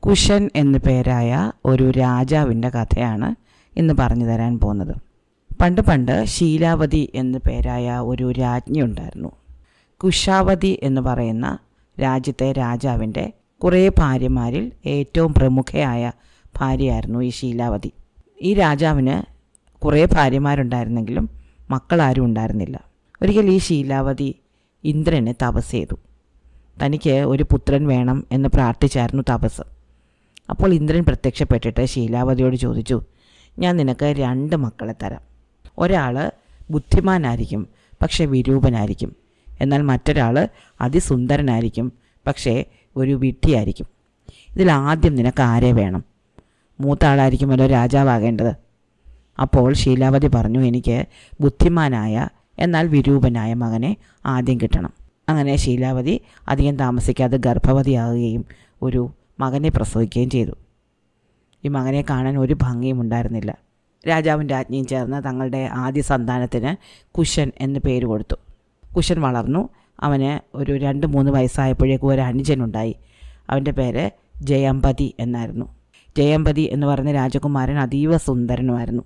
കുശൻ എന്നു പേരായ ഒരു രാജാവിൻ്റെ കഥയാണ് ഇന്ന് പറഞ്ഞു തരാൻ പോകുന്നത്. പണ്ട് ശീലാവതി എന്നു പേരായ ഒരു രാജ്ഞി ഉണ്ടായിരുന്നു. കുശാവതി എന്ന് പറയുന്ന രാജ്യത്തെ രാജാവിൻ്റെ കുറേ ഭാര്യമാരിൽ ഏറ്റവും പ്രമുഖയായ ഭാര്യയായിരുന്നു ഈ ശീലാവതി. ഈ രാജാവിന് കുറേ ഭാര്യമാരുണ്ടായിരുന്നെങ്കിലും മക്കളാരും ഉണ്ടായിരുന്നില്ല. ഒരിക്കൽ ഈ ശീലാവതി ഇന്ദ്രനെ തപസ് ചെയ്തു. തനിക്ക് ഒരു പുത്രൻ വേണം എന്ന് പ്രാർത്ഥിച്ചായിരുന്നു തപസ്. അപ്പോൾ ഇന്ദ്രൻ പ്രത്യക്ഷപ്പെട്ടിട്ട് ശീലാവതിയോട് ചോദിച്ചു, ഞാൻ നിനക്ക് 2 മക്കളെ തരാം. ഒരാൾ ബുദ്ധിമാനായിരിക്കും, പക്ഷേ വിരൂപനായിരിക്കും. എന്നാൽ മറ്റൊരാൾ അതിസുന്ദരനായിരിക്കും, പക്ഷേ ഒരു വിഡ്ഢിയായിരിക്കും. ഇതിലാദ്യം നിനക്ക് ആരെ വേണം? മൂത്ത ആളായിരിക്കുമല്ലോ രാജാവാകേണ്ടത്. അപ്പോൾ ശീലാവതി പറഞ്ഞു, എനിക്ക് ബുദ്ധിമാനായ എന്നാൽ വിരൂപനായ മകനെ ആദ്യം കിട്ടണം. അങ്ങനെ ശീലാവതി അധികം താമസിക്കാതെ ഗർഭവതിയാകുകയും ഒരു മകനെ പ്രസവിക്കുകയും ചെയ്തു. ഈ മകനെ കാണാൻ ഒരു ഭംഗിയും ഉണ്ടായിരുന്നില്ല. രാജാവും രാജ്ഞിയും ചേർന്ന് തങ്ങളുടെ ആദ്യ സന്താനത്തിന് കുശൻ എന്ന് പേര് കൊടുത്തു. കുശൻ വളർന്നു. അവന് ഒരു 2-3 വയസ്സായപ്പോഴേക്കും ഒരു അനുജനുണ്ടായി. അവൻ്റെ പേര് ജയമ്പതി എന്നായിരുന്നു. ജയമ്പതി എന്ന് പറയുന്ന രാജകുമാരൻ അതീവ സുന്ദരനുമായിരുന്നു.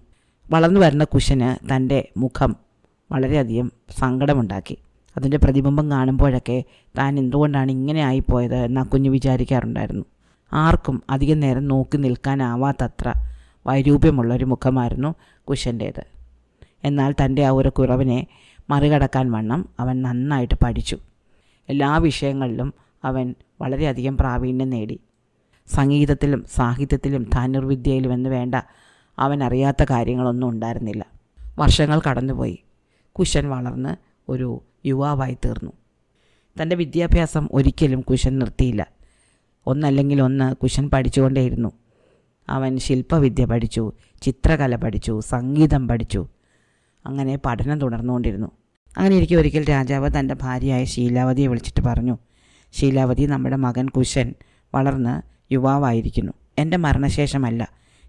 വളർന്നു വരുന്ന കുശന് തൻ്റെ മുഖം വളരെയധികം സങ്കടമുണ്ടാക്കി. അതിൻ്റെ പ്രതിബിംബം കാണുമ്പോഴൊക്കെ താൻ എന്തുകൊണ്ടാണ് ഇങ്ങനെ ആയിപ്പോയത് എന്ന് ആ കുഞ്ഞ് വിചാരിക്കാറുണ്ടായിരുന്നു. ആർക്കും അധികം നേരം നോക്കി നിൽക്കാനാവാത്തത്ര വൈരൂപ്യമുള്ളൊരു മുഖമായിരുന്നു കുശൻ്റേത്. എന്നാൽ തൻ്റെ ആ ഒരു കുറവിനെ മറികടക്കാൻ വണ്ണം അവൻ നന്നായിട്ട് പഠിച്ചു. എല്ലാ വിഷയങ്ങളിലും അവൻ വളരെയധികം പ്രാവീണ്യം നേടി. സംഗീതത്തിലും സാഹിത്യത്തിലും ധനുർവിദ്യയിലും എന്ന് വേണ്ട അവൻ അറിയാത്ത കാര്യങ്ങളൊന്നും ഉണ്ടായിരുന്നില്ല. വർഷങ്ങൾ കടന്നുപോയി. കുശൻ വളർന്ന് ഒരു യുവാവായി തീർന്നു. തൻ്റെ വിദ്യാഭ്യാസം ഒരിക്കലും കുശൻ നിർത്തിയില്ല. ഒന്നല്ലെങ്കിൽ ഒന്ന് കുശൻ പഠിച്ചുകൊണ്ടേയിരുന്നു. അവൻ ശില്പവിദ്യ പഠിച്ചു, ചിത്രകല പഠിച്ചു, സംഗീതം പഠിച്ചു. അങ്ങനെ പഠനം തുടർന്നുകൊണ്ടിരുന്നു. അങ്ങനെ ഇരിക്കെ ഒരിക്കൽ രാജാവ് തൻ്റെ ഭാര്യയായ ശീലാവതിയെ വിളിച്ചിട്ട് പറഞ്ഞു, ശീലാവതി, നമ്മുടെ മകൻ കുശൻ വളർന്ന് യുവാവായിരിക്കുന്നു. എൻ്റെ മരണശേഷമല്ല,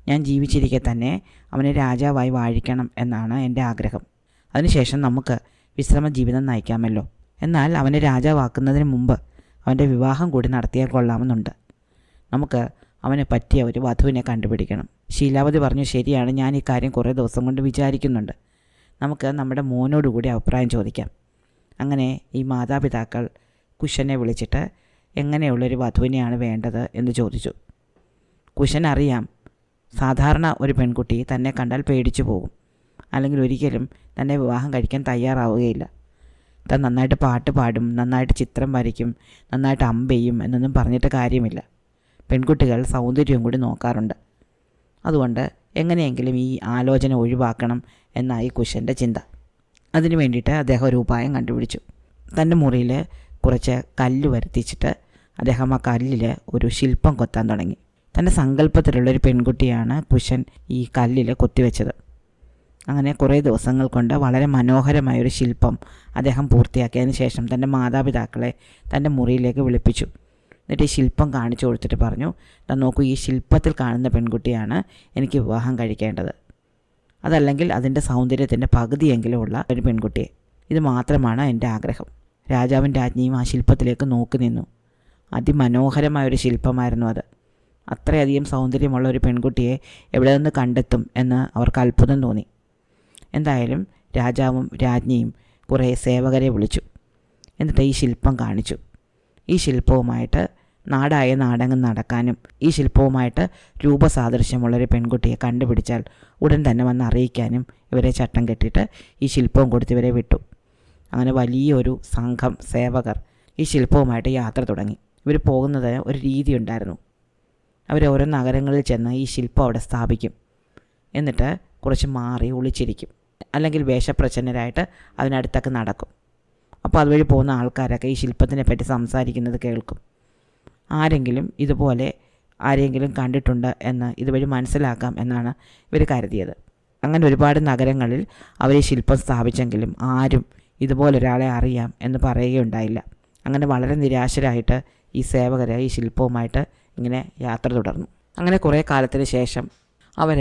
ഞാൻ ജീവിച്ചിരിക്കെ തന്നെ അവനെ രാജാവായി വാഴിക്കണം എന്നാണ് എൻ്റെ ആഗ്രഹം. അതിനുശേഷം നമുക്ക് വിശ്രമ ജീവിതം നയിക്കാമല്ലോ. എന്നാൽ അവനെ രാജാവാക്കുന്നതിന് മുമ്പ് അവൻ്റെ വിവാഹം കൂടി നടത്തിയാൽ കൊള്ളാമെന്നുണ്ട്. നമുക്ക് അവനെ പറ്റിയ ഒരു വധുവിനെ കണ്ടുപിടിക്കണം. ശീലാവതി പറഞ്ഞു, ശരിയാണ്, ഞാൻ ഈ കാര്യം കുറേ ദിവസം കൊണ്ട് വിചാരിക്കുന്നുണ്ട്. നമുക്ക് നമ്മുടെ മോനോടുകൂടി അഭിപ്രായം ചോദിക്കാം. അങ്ങനെ ഈ മാതാപിതാക്കൾ കുശനെ വിളിച്ചിട്ട് എങ്ങനെയുള്ളൊരു വധുവിനെയാണ് വേണ്ടത് എന്ന് ചോദിച്ചു. കുശൻ അറിയാം, സാധാരണ ഒരു പെൺകുട്ടി തന്നെ കണ്ടാൽ പേടിച്ചു പോകും, അല്ലെങ്കിൽ ഒരിക്കലും തന്നെ വിവാഹം കഴിക്കാൻ തയ്യാറാവുകയില്ല. താൻ നന്നായിട്ട് പാട്ട് പാടും, നന്നായിട്ട് ചിത്രം വരയ്ക്കും, നന്നായിട്ട് അമ്പെയ്യും എന്നൊന്നും പറഞ്ഞിട്ട് കാര്യമില്ല. പെൺകുട്ടികൾ സൗന്ദര്യം കൂടി നോക്കാറുണ്ട്. അതുകൊണ്ട് എങ്ങനെയെങ്കിലും ഈ ആലോചന ഒഴിവാക്കണം എന്നായി കുശൻ്റെ ചിന്ത. അതിനു വേണ്ടിയിട്ട് അദ്ദേഹം ഒരു ഉപായം കണ്ടുപിടിച്ചു. തൻ്റെ മുറിയിൽ കുറച്ച് കല്ല് വരുത്തിച്ചിട്ട് അദ്ദേഹം ആ കല്ലിൽ ഒരു ശില്പം കൊത്താൻ തുടങ്ങി. തൻ്റെ സങ്കല്പത്തിലുള്ളൊരു പെൺകുട്ടിയാണ് കുശൻ ഈ കല്ലിൽ കൊത്തിവെച്ചത്. അങ്ങനെ കുറേ ദിവസങ്ങൾ കൊണ്ട് വളരെ മനോഹരമായൊരു ശില്പം അദ്ദേഹം പൂർത്തിയാക്കിയതിന് ശേഷം തൻ്റെ മാതാപിതാക്കളെ തൻ്റെ മുറിയിലേക്ക് വിളിപ്പിച്ചു. എന്നിട്ട് ഈ ശില്പം കാണിച്ചു കൊടുത്തിട്ട് പറഞ്ഞു, നോക്കൂ, ഈ ശില്പത്തിൽ കാണുന്ന പെൺകുട്ടിയാണ് എനിക്ക് വിവാഹം കഴിക്കേണ്ടത്. അതല്ലെങ്കിൽ അതിൻ്റെ സൗന്ദര്യത്തിൻ്റെ പകുതിയെങ്കിലും ഉള്ള ഒരു പെൺകുട്ടിയെ. ഇത് മാത്രമാണ് എൻ്റെ ആഗ്രഹം. രാജാവും രാജ്ഞിയും ആ ശില്പത്തിലേക്ക് നോക്കി നിന്നു. അതിമനോഹരമായൊരു ശില്പമായിരുന്നു അത്. അത്രയധികം സൗന്ദര്യമുള്ള ഒരു പെൺകുട്ടിയെ എവിടെ നിന്ന് കണ്ടെത്തും എന്ന് അവർക്ക് അത്ഭുതം തോന്നി. എന്തായാലും രാജാവും രാജ്ഞിയും കുറേ സേവകരെ വിളിച്ചു. എന്നിട്ട് ഈ ശില്പം കാണിച്ചു. ഈ ശില്പവുമായിട്ട് നാടായ നാടകം നടക്കാനും ഈ ശില്പവുമായിട്ട് രൂപസാദൃശ്യമുള്ളൊരു പെൺകുട്ടിയെ കണ്ടുപിടിച്ചാൽ ഉടൻ തന്നെ വന്ന് അറിയിക്കാനും ഇവരെ ചട്ടം കെട്ടിയിട്ട് ഈ ശില്പവും കൊടുത്ത് ഇവരെ വിട്ടു. അങ്ങനെ വലിയൊരു സംഘം സേവകർ ഈ ശില്പവുമായിട്ട് യാത്ര തുടങ്ങി. ഇവർ പോകുന്നത് ഒരു രീതി ഉണ്ടായിരുന്നു. അവർ ഓരോ നഗരങ്ങളിൽ ചെന്ന് ഈ ശില്പം അവിടെ സ്ഥാപിക്കും. എന്നിട്ട് കുറച്ച് മാറി ഒളിച്ചിരിക്കും, അല്ലെങ്കിൽ വേഷപ്രച്ഛന്നരായിട്ട് അതിനടുത്തൊക്കെ നടക്കും. അപ്പോൾ അതുവഴി പോകുന്ന ആൾക്കാരൊക്കെ ഈ ശില്പത്തിനെ പറ്റി സംസാരിക്കുന്നത് കേൾക്കും. ആരെങ്കിലും ഇതുപോലെ ആരെങ്കിലും കണ്ടിട്ടുണ്ട് എന്ന് ഇതുവഴി മനസ്സിലാക്കാം എന്നാണ് ഇവർ കരുതിയത്. അങ്ങനെ ഒരുപാട് നഗരങ്ങളിൽ അവർ ഈ ശില്പം സ്ഥാപിച്ചെങ്കിലും ആരും ഇതുപോലൊരാളെ അറിയാം എന്ന് പറയുകയുണ്ടായില്ല. അങ്ങനെ വളരെ നിരാശരായിട്ട് ഈ സേവകർ ഈ ശില്പവുമായിട്ട് ഇങ്ങനെ യാത്ര തുടർന്നു. അങ്ങനെ കുറേ കാലത്തിന് ശേഷം അവർ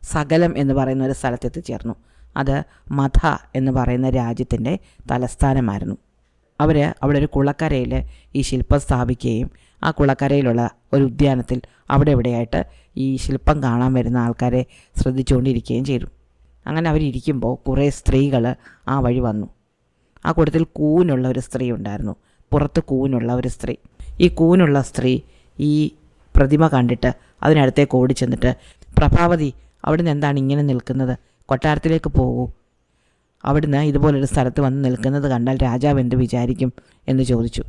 സകലം എന്ന് പറയുന്ന ഒരു സ്ഥലത്തെത്തിച്ചേർന്നു. അത് മഥ എന്ന് പറയുന്ന രാജ്യത്തിൻ്റെ തലസ്ഥാനമായിരുന്നു. അവർ അവിടെ ഒരു കുളക്കരയിൽ ഈ ശില്പം സ്ഥാപിക്കുകയും ആ കുളക്കരയിലുള്ള ഒരു ഉദ്യാനത്തിൽ അവിടെ ഇവിടെയായിട്ട് ഈ ശില്പം കാണാൻ വരുന്ന ആൾക്കാരെ ശ്രദ്ധിച്ചുകൊണ്ടിരിക്കുകയും ചെയ്തു. അങ്ങനെ അവരിയ്ക്കുമ്പോൾ കുറേ സ്ത്രീകൾ ആ വഴി വന്നു. ആ കൂട്ടത്തിൽ കൂനുള്ള ഒരു സ്ത്രീ ഉണ്ടായിരുന്നു, പുറത്ത് കൂനുള്ള ഒരു സ്ത്രീ. ഈ കൂനുള്ള സ്ത്രീ ഈ പ്രതിമ കണ്ടിട്ട് അതിനടുത്തേക്ക് ഓടി ചെന്നിട്ട്, പ്രഭാവതി, അവിടുന്ന് എന്താണ് ഇങ്ങനെ നിൽക്കുന്നത്? കൊട്ടാരത്തിലേക്ക് പോകൂ. അവിടുന്ന് ഇതുപോലൊരു സ്ഥലത്ത് വന്ന് നിൽക്കുന്നത് കണ്ടാൽ രാജാവ് എന്ത് വിചാരിക്കും എന്ന് ചോദിച്ചു.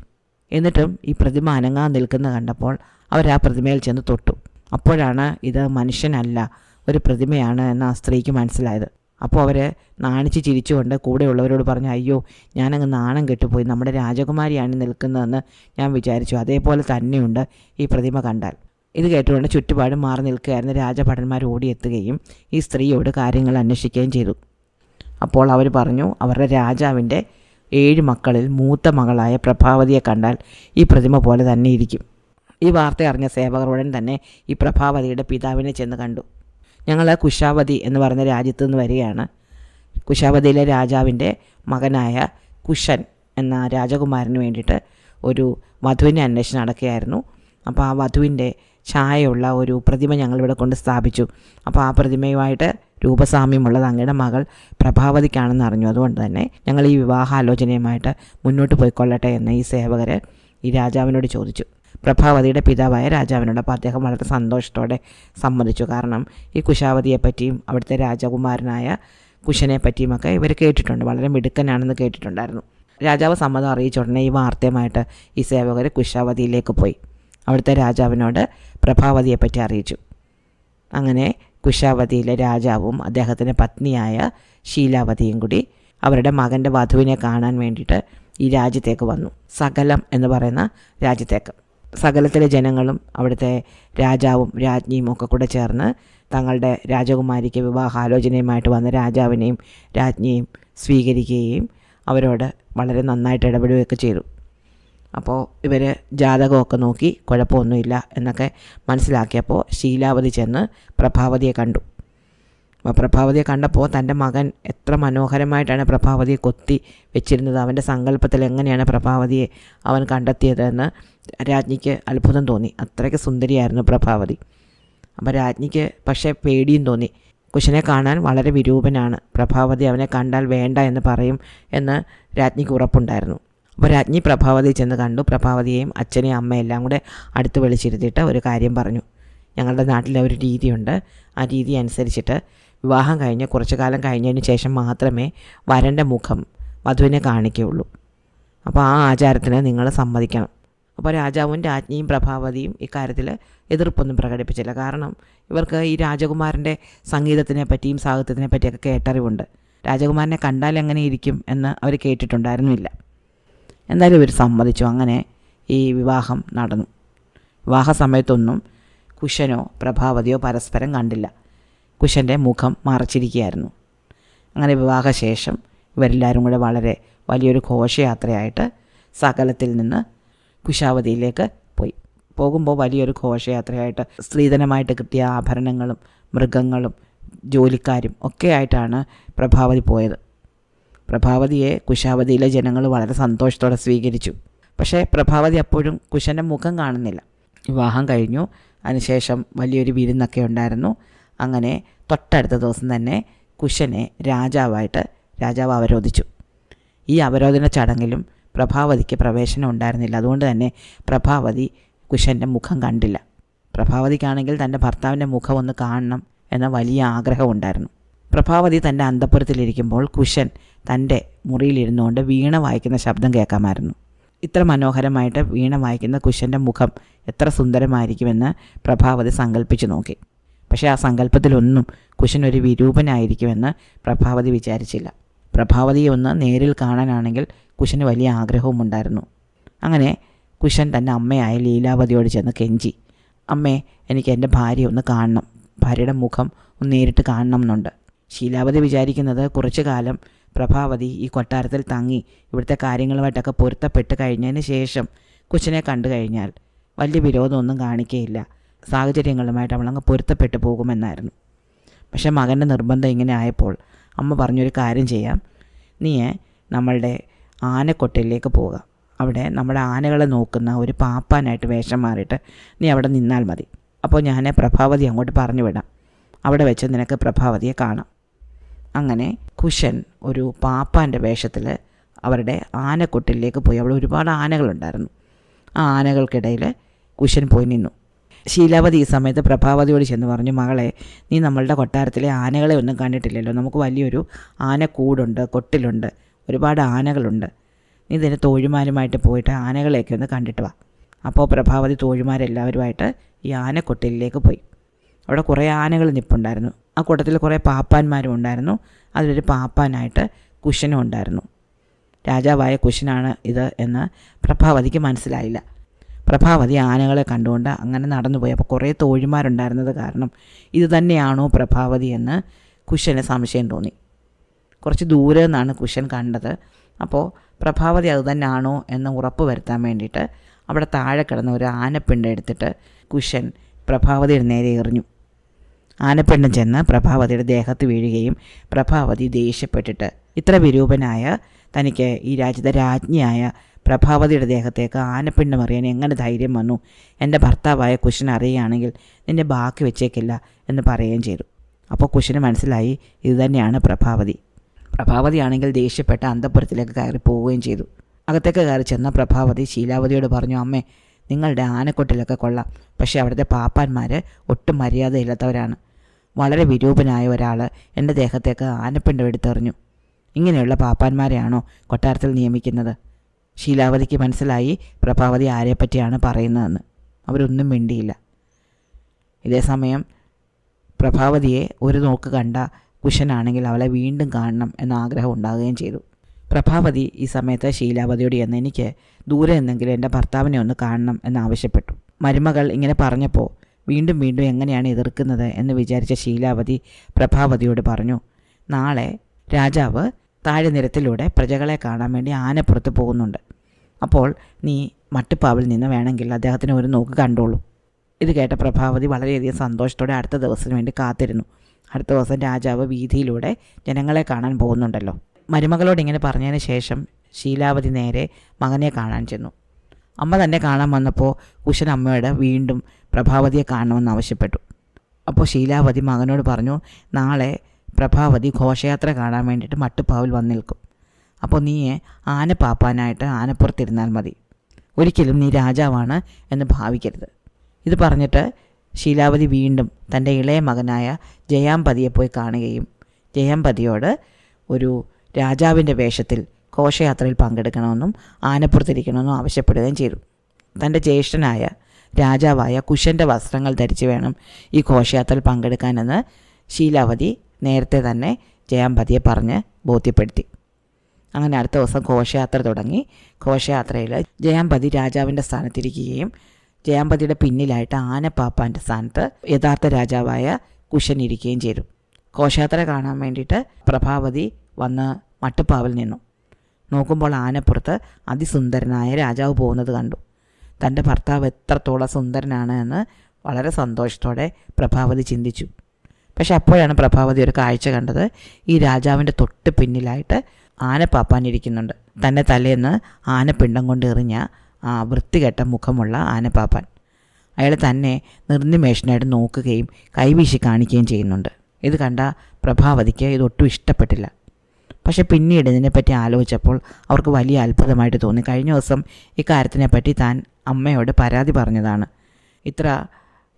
എന്നിട്ടും ഈ പ്രതിമ അനങ്ങാൻ നിൽക്കുന്നത് കണ്ടപ്പോൾ അവർ ആ പ്രതിമയിൽ ചെന്ന് തൊട്ടു. അപ്പോഴാണ് ഇത് മനുഷ്യനല്ല, ഒരു പ്രതിമയാണ് എന്ന് ആ സ്ത്രീക്ക് മനസ്സിലായത്. അപ്പോൾ അവർ നാണിച്ച് ചിരിച്ചുകൊണ്ട് കൂടെയുള്ളവരോട് പറഞ്ഞു, അയ്യോ, ഞാനങ്ങ് നാണം കെട്ടുപോയി, നമ്മുടെ രാജകുമാരിയാണ് നിൽക്കുന്നതെന്ന് ഞാൻ വിചാരിച്ചു. അതേപോലെ തന്നെയുണ്ട് ഈ പ്രതിമ കണ്ടാൽ. ഇത് കേട്ടുകൊണ്ട് ചുറ്റുപാടും മാറി നിൽക്കുകയായിരുന്ന രാജഭടന്മാർ ഓടിയെത്തുകയും ഈ സ്ത്രീയോട് കാര്യങ്ങൾ അന്വേഷിക്കുകയും ചെയ്തു. അപ്പോൾ അവർ പറഞ്ഞു, അവരുടെ രാജാവിൻ്റെ 7 മക്കളിൽ മൂത്ത മകളായ പ്രഭാവതിയെ കണ്ടാൽ ഈ പ്രതിമ പോലെ തന്നെ ഇരിക്കും. ഈ വാർത്ത അറിഞ്ഞ സേവകർ ഉടൻ തന്നെ ഈ പ്രഭാവതിയുടെ പിതാവിനെ ചെന്ന് കണ്ടു. ഞങ്ങൾ കുശാവതി എന്ന് പറയുന്ന രാജ്യത്തു നിന്ന് വരികയാണ്. കുശാവതിയിലെ രാജാവിൻ്റെ മകനായ കുശൻ എന്ന രാജകുമാരന് വേണ്ടിയിട്ട് ഒരു വധുവിനെ അന്വേഷണം നടക്കുകയായിരുന്നു. അപ്പോൾ ആ വധുവിൻ്റെ ഛായയുള്ള ഒരു പ്രതിമ ഞങ്ങളിവിടെ കൊണ്ട് സ്ഥാപിച്ചു. അപ്പോൾ ആ പ്രതിമയുമായിട്ട് രൂപസാമ്യമുള്ളത് അങ്ങയുടെ മകൾ പ്രഭാവതിക്കാണെന്ന് അറിഞ്ഞു. അതുകൊണ്ട് തന്നെ ഞങ്ങൾ ഈ വിവാഹാലോചനയുമായിട്ട് മുന്നോട്ട് പോയിക്കൊള്ളട്ടെ എന്ന് ഈ സേവകർ ഈ രാജാവിനോട് ചോദിച്ചു. പ്രഭാവതിയുടെ പിതാവായ രാജാവിനോട്. അപ്പോൾ അദ്ദേഹം വളരെ സന്തോഷത്തോടെ സമ്മതിച്ചു. കാരണം ഈ കുശാവതിയെപ്പറ്റിയും അവിടുത്തെ രാജകുമാരനായ കുശനെ പറ്റിയുമൊക്കെ ഇവർ കേട്ടിട്ടുണ്ട്, വളരെ മിടുക്കനാണെന്ന് കേട്ടിട്ടുണ്ടായിരുന്നു. രാജാവ് സമ്മതം അറിയിച്ച ഉടനെ ഈ വാർത്തയുമായിട്ട് ഈ സേവകർ കുശാവതിയിലേക്ക് പോയി അവിടുത്തെ രാജാവിനോട് പ്രഭാവതിയെപ്പറ്റി അറിയിച്ചു. അങ്ങനെ കുശാവതിയിലെ രാജാവും അദ്ദേഹത്തിൻ്റെ പത്നിയായ ശീലാവതിയും കൂടി അവരുടെ മകൻ്റെ വധുവിനെ കാണാൻ വേണ്ടിയിട്ട് ഈ രാജ്യത്തേക്ക് വന്നു. സകലം എന്ന് പറയുന്ന രാജ്യത്തേക്ക്. സകലത്തിലെ ജനങ്ങളും അവിടുത്തെ രാജാവും രാജ്ഞിയും ഒക്കെ കൂടെ ചേർന്ന് തങ്ങളുടെ രാജകുമാരിക്ക് വിവാഹാലോചനയുമായിട്ട് വന്ന രാജാവിനെയും രാജ്ഞിയെയും സ്വീകരിക്കുകയും അവരോട് വളരെ നന്നായിട്ട് ഇടപെടുകയൊക്കെ ചെയ്തു. അപ്പോൾ ഇവർ ജാതകമൊക്കെ നോക്കി കുഴപ്പമൊന്നുമില്ല എന്നൊക്കെ മനസ്സിലാക്കിയപ്പോൾ ശീലാവതി ചെന്ന് പ്രഭാവതിയെ കണ്ടു. അപ്പോൾ പ്രഭാവതിയെ കണ്ടപ്പോൾ തൻ്റെ മകൻ എത്ര മനോഹരമായിട്ടാണ് പ്രഭാവതിയെ കൊത്തി വെച്ചിരുന്നത്, അവൻ്റെ സങ്കല്പത്തിൽ എങ്ങനെയാണ് പ്രഭാവതിയെ അവൻ കണ്ടെത്തിയതെന്ന് രാജ്ഞിക്ക് അത്ഭുതം തോന്നി. അത്രയ്ക്ക് സുന്ദരിയായിരുന്നു പ്രഭാവതി. അപ്പോൾ രാജ്ഞിക്ക് പക്ഷേ പേടിയും തോന്നി. കുശനെ കാണാൻ വളരെ വിരൂപനാണ്, പ്രഭാവതി അവനെ കണ്ടാൽ വേണ്ട എന്ന് പറയും എന്ന് രാജ്ഞിക്ക് ഉറപ്പുണ്ടായിരുന്നു. അപ്പോൾ രാജ്ഞി പ്രഭാവതി ചെന്ന് കണ്ടു. പ്രഭാവതിയെയും അച്ഛനെയും അമ്മയും എല്ലാം കൂടെ അടുത്ത് വിളിച്ചിരുത്തിയിട്ട് ഒരു കാര്യം പറഞ്ഞു. ഞങ്ങളുടെ നാട്ടിലെ ഒരു രീതിയുണ്ട്, ആ രീതി അനുസരിച്ചിട്ട് വിവാഹം കഴിഞ്ഞ് കുറച്ചു കാലം കഴിഞ്ഞതിന് ശേഷം മാത്രമേ വരൻ്റെ മുഖം വധുവിനെ കാണിക്കുകയുള്ളൂ. അപ്പോൾ ആ ആചാരത്തിന് നിങ്ങൾ സമ്മതിക്കണം. അപ്പോൾ രാജാവും രാജ്ഞിയും പ്രഭാവതിയും ഇക്കാര്യത്തിൽ എതിർപ്പൊന്നും പ്രകടിപ്പിച്ചില്ല. കാരണം ഇവർക്ക് ഈ രാജകുമാരൻ്റെ സംഗീതത്തിനെ പറ്റിയും സാഹിത്യത്തിനെ പറ്റിയൊക്കെ കേട്ടറിവുണ്ട്. രാജകുമാരനെ കണ്ടാൽ എങ്ങനെ ഇരിക്കും എന്ന് അവർ കേട്ടിട്ടുണ്ടായിരുന്നില്ല. എന്തായാലും ഇവർ സമ്മതിച്ചു. അങ്ങനെ ഈ വിവാഹം നടന്നു. വിവാഹ സമയത്തൊന്നും കുശനോ പ്രഭാവതിയോ പരസ്പരം കണ്ടില്ല. കുശൻ്റെ മുഖം മറച്ചിരിക്കുകയായിരുന്നു. അങ്ങനെ വിവാഹശേഷം ഇവരെല്ലാവരും കൂടെ വളരെ വലിയൊരു ഘോഷയാത്രയായിട്ട് സകലത്തിൽ നിന്ന് കുശാവതിയിലേക്ക് പോയി. പോകുമ്പോൾ വലിയൊരു ഘോഷയാത്രയായിട്ട് സ്ത്രീധനമായിട്ട് കിട്ടിയ ആഭരണങ്ങളും മൃഗങ്ങളും ജോലിക്കാരും ഒക്കെ ആയിട്ടാണ് പ്രഭാവതി പോയത്. പ്രഭാവതിയെ കുശാവതിയിലെ ജനങ്ങൾ വളരെ സന്തോഷത്തോടെ സ്വീകരിച്ചു. പക്ഷേ പ്രഭാവതി അപ്പോഴും കുശൻ്റെ മുഖം കാണുന്നില്ല. വിവാഹം കഴിഞ്ഞു. അതിനുശേഷം വലിയൊരു വിരുന്നൊക്കെ ഉണ്ടായിരുന്നു. അങ്ങനെ തൊട്ടടുത്ത ദിവസം തന്നെ കുശനെ രാജാവ് അവരോധിച്ചു. ഈ അവരോധന ചടങ്ങിലും പ്രഭാവതിക്ക് പ്രവേശനം ഉണ്ടായിരുന്നില്ല. അതുകൊണ്ട് തന്നെ പ്രഭാവതി കുശൻ്റെ മുഖം കണ്ടില്ല. പ്രഭാവതിക്കാണെങ്കിൽ തൻ്റെ ഭർത്താവിൻ്റെ മുഖം ഒന്ന് കാണണം എന്ന വലിയ ആഗ്രഹമുണ്ടായിരുന്നു. പ്രഭാവതി തൻ്റെ അന്തഃപുരത്തിലിരിക്കുമ്പോൾ കുശൻ തൻ്റെ മുറിയിലിരുന്നുകൊണ്ട് വീണ വായിക്കുന്ന ശബ്ദം കേൾക്കാമായിരുന്നു. ഇത്ര മനോഹരമായിട്ട് വീണ വായിക്കുന്ന കുശൻ്റെ മുഖം എത്ര സുന്ദരമായിരിക്കുമെന്ന് പ്രഭാവതി സങ്കല്പിച്ചു നോക്കി. പക്ഷേ ആ സങ്കല്പത്തിലൊന്നും കുശൻ ഒരു വിരൂപനായിരിക്കുമെന്ന് പ്രഭാവതി വിചാരിച്ചില്ല. പ്രഭാവതിയെ ഒന്ന് നേരിൽ കാണാനാണെങ്കിൽ കുശന് വലിയ ആഗ്രഹവും ഉണ്ടായിരുന്നു. അങ്ങനെ കുശൻ തൻ്റെ അമ്മയായ ലീലാവതിയോട് ചെന്ന് കെഞ്ചി, അമ്മേ, എനിക്ക് എൻ്റെ ഭാര്യയെ ഒന്ന് കാണണം, ഭാര്യയുടെ മുഖം ഒന്ന് നേരിട്ട് കാണണം എന്നുണ്ട്. ശീലാവതി വിചാരിക്കുന്നത് കുറച്ചു കാലം പ്രഭാവതി ഈ കൊട്ടാരത്തിൽ തങ്ങി ഇവിടുത്തെ കാര്യങ്ങളുമായിട്ടൊക്കെ പൊരുത്തപ്പെട്ട് കഴിഞ്ഞതിന് ശേഷം കുശനെ കണ്ടു കഴിഞ്ഞാൽ വലിയ വിരോധമൊന്നും കാണിക്കുകയില്ല, സാഹചര്യങ്ങളുമായിട്ട് അവളങ്ങ് പൊരുത്തപ്പെട്ടു പോകുമെന്നായിരുന്നു. പക്ഷേ മകൻ്റെ നിർബന്ധം ഇങ്ങനെ ആയപ്പോൾ അമ്മ പറഞ്ഞൊരു കാര്യം ചെയ്യാം, നീ നമ്മളുടെ ആനക്കൊട്ടയിലേക്ക് പോകാം, അവിടെ നമ്മുടെ ആനകളെ നോക്കുന്ന ഒരു പാപ്പാനായിട്ട് വേഷം മാറിയിട്ട് നീ അവിടെ നിന്നാൽ മതി. അപ്പോൾ ഞാൻ പ്രഭാവതി അങ്ങോട്ട് പറഞ്ഞു വിടാം. അവിടെ വെച്ച് നിനക്ക് പ്രഭാവതിയെ കാണാം. അങ്ങനെ കുശൻ ഒരു പാപ്പാൻ്റെ വേഷത്തിൽ അവരുടെ ആനക്കൊട്ടിലേക്ക് പോയി. അവിടെ ഒരുപാട് ആനകളുണ്ടായിരുന്നു. ആ ആനകൾക്കിടയിൽ കുശൻ പോയി നിന്നു. ശീലാവതി ഈ സമയത്ത് പ്രഭാവതിയോട് ചെന്ന് പറഞ്ഞു, മകളെ, നീ നമ്മളുടെ കൊട്ടാരത്തിലെ ആനകളെ ഒന്നും കണ്ടിട്ടില്ലല്ലോ. നമുക്ക് വലിയൊരു ആനക്കൂടുണ്ട്, കൊട്ടിലുണ്ട്, ഒരുപാട് ആനകളുണ്ട്. നീ ഇതിന് തോഴിമാരുമായിട്ട് പോയിട്ട് ആനകളെയൊക്കെ ഒന്ന് കണ്ടിട്ട് വാ. അപ്പോൾ പ്രഭാവതി തോഴിമാരെല്ലാവരുമായിട്ട് ഈ ആനക്കൊട്ടിലേക്ക് പോയി. അവിടെ കുറേ ആനകൾ നിൽപ്പുണ്ടായിരുന്നു. ആ കൂട്ടത്തിൽ കുറേ പാപ്പാന്മാരും ഉണ്ടായിരുന്നു. അതിലൊരു പാപ്പാനായിട്ട് കുശനും ഉണ്ടായിരുന്നു. രാജാവായ കുശനാണ് ഇത് എന്ന് പ്രഭാവതിക്ക് മനസ്സിലായില്ല. പ്രഭാവതി ആനകളെ കണ്ടുകൊണ്ട് അങ്ങനെ നടന്നുപോയി. അപ്പോൾ കുറേ തോഴിമാരുണ്ടായിരുന്നത് കാരണം ഇത് തന്നെയാണോ പ്രഭാവതി എന്ന് കുശന് സംശയം തോന്നി. കുറച്ച് ദൂരെ നിന്നാണ് കുശൻ കണ്ടത്. അപ്പോൾ പ്രഭാവതി അത് തന്നെയാണോ എന്ന് ഉറപ്പ് വരുത്താൻ വേണ്ടിയിട്ട് അവിടെ താഴെ കിടന്ന ഒരു ആനപ്പിണ്ടം എടുത്തിട്ട് കുശൻ പ്രഭാവതിയുടെ നേരെ എറിഞ്ഞു. ആനപ്പിണ്ടം ചെന്ന് പ്രഭാവതിയുടെ ദേഹത്ത് വീഴുകയും പ്രഭാവതി ദേഷ്യപ്പെട്ടിട്ട്, ഇത്ര വിരൂപനായ തനിക്ക് ഈ രാജ്യത്തെ രാജ്ഞിയായ പ്രഭാവതിയുടെ ദേഹത്തേക്ക് ആനപ്പിണ്ടം എറിയാൻ എങ്ങനെ ധൈര്യം വന്നു? എൻ്റെ ഭർത്താവായ കുശൻ അറിയുകയാണെങ്കിൽ നിന്നെ ബാക്കി വെച്ചേക്കില്ല എന്ന് പറയുകയും ചെയ്തു. അപ്പോൾ കുശന് മനസ്സിലായി ഇത് തന്നെയാണ് പ്രഭാവതി. പ്രഭാവതിയാണെങ്കിൽ ദേഷ്യപ്പെട്ട് അന്തഃപുരത്തിലേക്ക് കയറി പോവുകയും ചെയ്തു. അകത്തേക്ക് കയറി ചെന്ന പ്രഭാവതി ശീലാവതിയോട് പറഞ്ഞു, അമ്മേ, നിങ്ങളുടെ ആനക്കൊട്ടിലൊക്കെ കൊള്ളാം, പക്ഷേ അവിടുത്തെ പാപ്പാന്മാർ ഒട്ടും മര്യാദയില്ലാത്തവരാണ്. വളരെ വിരൂപനായ ഒരാൾ എൻ്റെ ദേഹത്തേക്ക് ആനപ്പിണ്ടം എടുത്തെറിഞ്ഞു. ഇങ്ങനെയുള്ള പാപ്പാന്മാരെയാണോ കൊട്ടാരത്തിൽ നിയമിക്കുന്നത്? ശീലാവതിക്ക് മനസ്സിലായി പ്രഭാവതി ആരെപ്പറ്റിയാണ് പറയുന്നതെന്ന്. അവരൊന്നും മിണ്ടിയില്ല. ഇതേസമയം പ്രഭാവതിയെ ഒരു നോക്ക് കണ്ട കുശനാണെങ്കിൽ അവളെ വീണ്ടും കാണണം എന്ന ആഗ്രഹം ഉണ്ടാകുകയും ചെയ്തു. പ്രഭാവതി ഈ സമയത്ത് ശീലാവതിയോട് ചെന്ന്, എനിക്ക് ദൂരെ നിന്നെങ്കിലും എൻ്റെ ഭർത്താവിനെ ഒന്ന് കാണണം എന്നാവശ്യപ്പെട്ടു. മരുമകൾ ഇങ്ങനെ പറഞ്ഞപ്പോൾ വീണ്ടും വീണ്ടും എങ്ങനെയാണ് എതിർക്കുന്നത് എന്ന് വിചാരിച്ച ശീലാവതി പ്രഭാവതിയോട് പറഞ്ഞു, നാളെ രാജാവ് താഴെ നിരത്തിലൂടെ പ്രജകളെ കാണാൻ വേണ്ടി ആനപ്പുറത്ത് പോകുന്നുണ്ട്. അപ്പോൾ നീ മട്ടുപ്പാവിൽ നിന്ന് വേണമെങ്കിൽ അദ്ദേഹത്തിന് ഒരു നോക്ക് കണ്ടോളൂ. ഇത് കേട്ട പ്രഭാവതി വളരെയധികം സന്തോഷത്തോടെ അടുത്ത ദിവസത്തിന് വേണ്ടി കാത്തിരുന്നു. അടുത്ത ദിവസം രാജാവ് വീതിയിലൂടെ ജനങ്ങളെ കാണാൻ പോകുന്നുണ്ടല്ലോ. മരുമകളോട് ഇങ്ങനെ പറഞ്ഞതിന് ശേഷം ശീലാവതി നേരെ മകനെ കാണാൻ ചെന്നു. അമ്മ തന്നെ കാണാൻ വന്നപ്പോൾ കുശൻ അമ്മയോട് വീണ്ടും പ്രഭാവതിയെ കാണണമെന്ന് ആവശ്യപ്പെട്ടു. അപ്പോൾ ശീലാവതി മകനോട് പറഞ്ഞു, നാളെ പ്രഭാവതി ഘോഷയാത്ര കാണാൻ വേണ്ടിയിട്ട് മട്ടുപ്പാവിൽ വന്നു നിൽക്കും. അപ്പോൾ നീ ആനപ്പാപ്പാനായിട്ട് ആനപ്പുറത്തിരുന്നാൽ മതി. ഒരിക്കലും നീ രാജാവാണ് എന്ന് ഭാവിക്കരുത്. ഇത് പറഞ്ഞിട്ട് ശീലാവതി വീണ്ടും തൻ്റെ ഇളയ മകനായ ജയാമ്പതിയെ പോയി കാണുകയും ജയാമ്പതിയോട് ഒരു രാജാവിൻ്റെ വേഷത്തിൽ ഘോഷയാത്രയിൽ പങ്കെടുക്കണമെന്നും ആനപ്പുറത്തിരിക്കണമെന്നും ആവശ്യപ്പെടുകയും ചെയ്തു. തൻ്റെ ജ്യേഷ്ഠനായ രാജാവായ കുശൻ്റെ വസ്ത്രങ്ങൾ ധരിച്ച് വേണം ഈ ഘോഷയാത്രയിൽ പങ്കെടുക്കാനെന്ന് ശീലാവതി നേരത്തെ തന്നെ ജയാമ്പതിയെ പറഞ്ഞ് ബോധ്യപ്പെടുത്തി. അങ്ങനെ അടുത്ത ദിവസം ഘോഷയാത്ര തുടങ്ങി. ഘോഷയാത്രയിൽ ജയാമ്പതി രാജാവിൻ്റെ സ്ഥാനത്തിരിക്കുകയും ജയാമ്പതിയുടെ പിന്നിലായിട്ട് ആനപ്പാപ്പാൻ്റെ സ്ഥാനത്ത് യഥാർത്ഥ രാജാവായ കുശൻ ഇരിക്കുകയും ചെയ്തു. ഘോഷയാത്ര കാണാൻ വേണ്ടിയിട്ട് പ്രഭാവതി വന്ന് മട്ടുപ്പാവിൽ നിന്നു. നോക്കുമ്പോൾ ആനപ്പുറത്ത് അതിസുന്ദരനായ രാജാവ് പോകുന്നത് കണ്ടു. തൻ്റെ ഭർത്താവ് എത്രത്തോളം സുന്ദരനാണ് എന്ന് വളരെ സന്തോഷത്തോടെ പ്രഭാവതി ചിന്തിച്ചു. പക്ഷെ അപ്പോഴാണ് പ്രഭാവതി ഒരു കാഴ്ച കണ്ടത്. ഈ രാജാവിൻ്റെ തൊട്ട് പിന്നിലായിട്ട് ആനപ്പാപ്പാൻ ഇരിക്കുന്നുണ്ട്. തന്നെ തലേന്ന് ആനപ്പിണ്ടം കൊണ്ട് എറിഞ്ഞ ആ വൃത്തികെട്ട മുഖമുള്ള ആനപ്പാപ്പാൻ. അയാൾ തന്നെ നിർനിമേഷനായിട്ട് നോക്കുകയും കൈവീശി കാണിക്കുകയും ചെയ്യുന്നുണ്ട്. ഇത് കണ്ട പ്രഭാവതിക്ക് ഇതൊട്ടും ഇഷ്ടപ്പെട്ടില്ല. പക്ഷെ പിന്നീട് ഇതിനെപ്പറ്റി ആലോചിച്ചപ്പോൾ അവർക്ക് വലിയ അത്ഭുതമായിട്ട് തോന്നി. കഴിഞ്ഞ ദിവസം ഇക്കാര്യത്തിനെപ്പറ്റി താൻ അമ്മയോട് പരാതി പറഞ്ഞതാണ്. ഇത്ര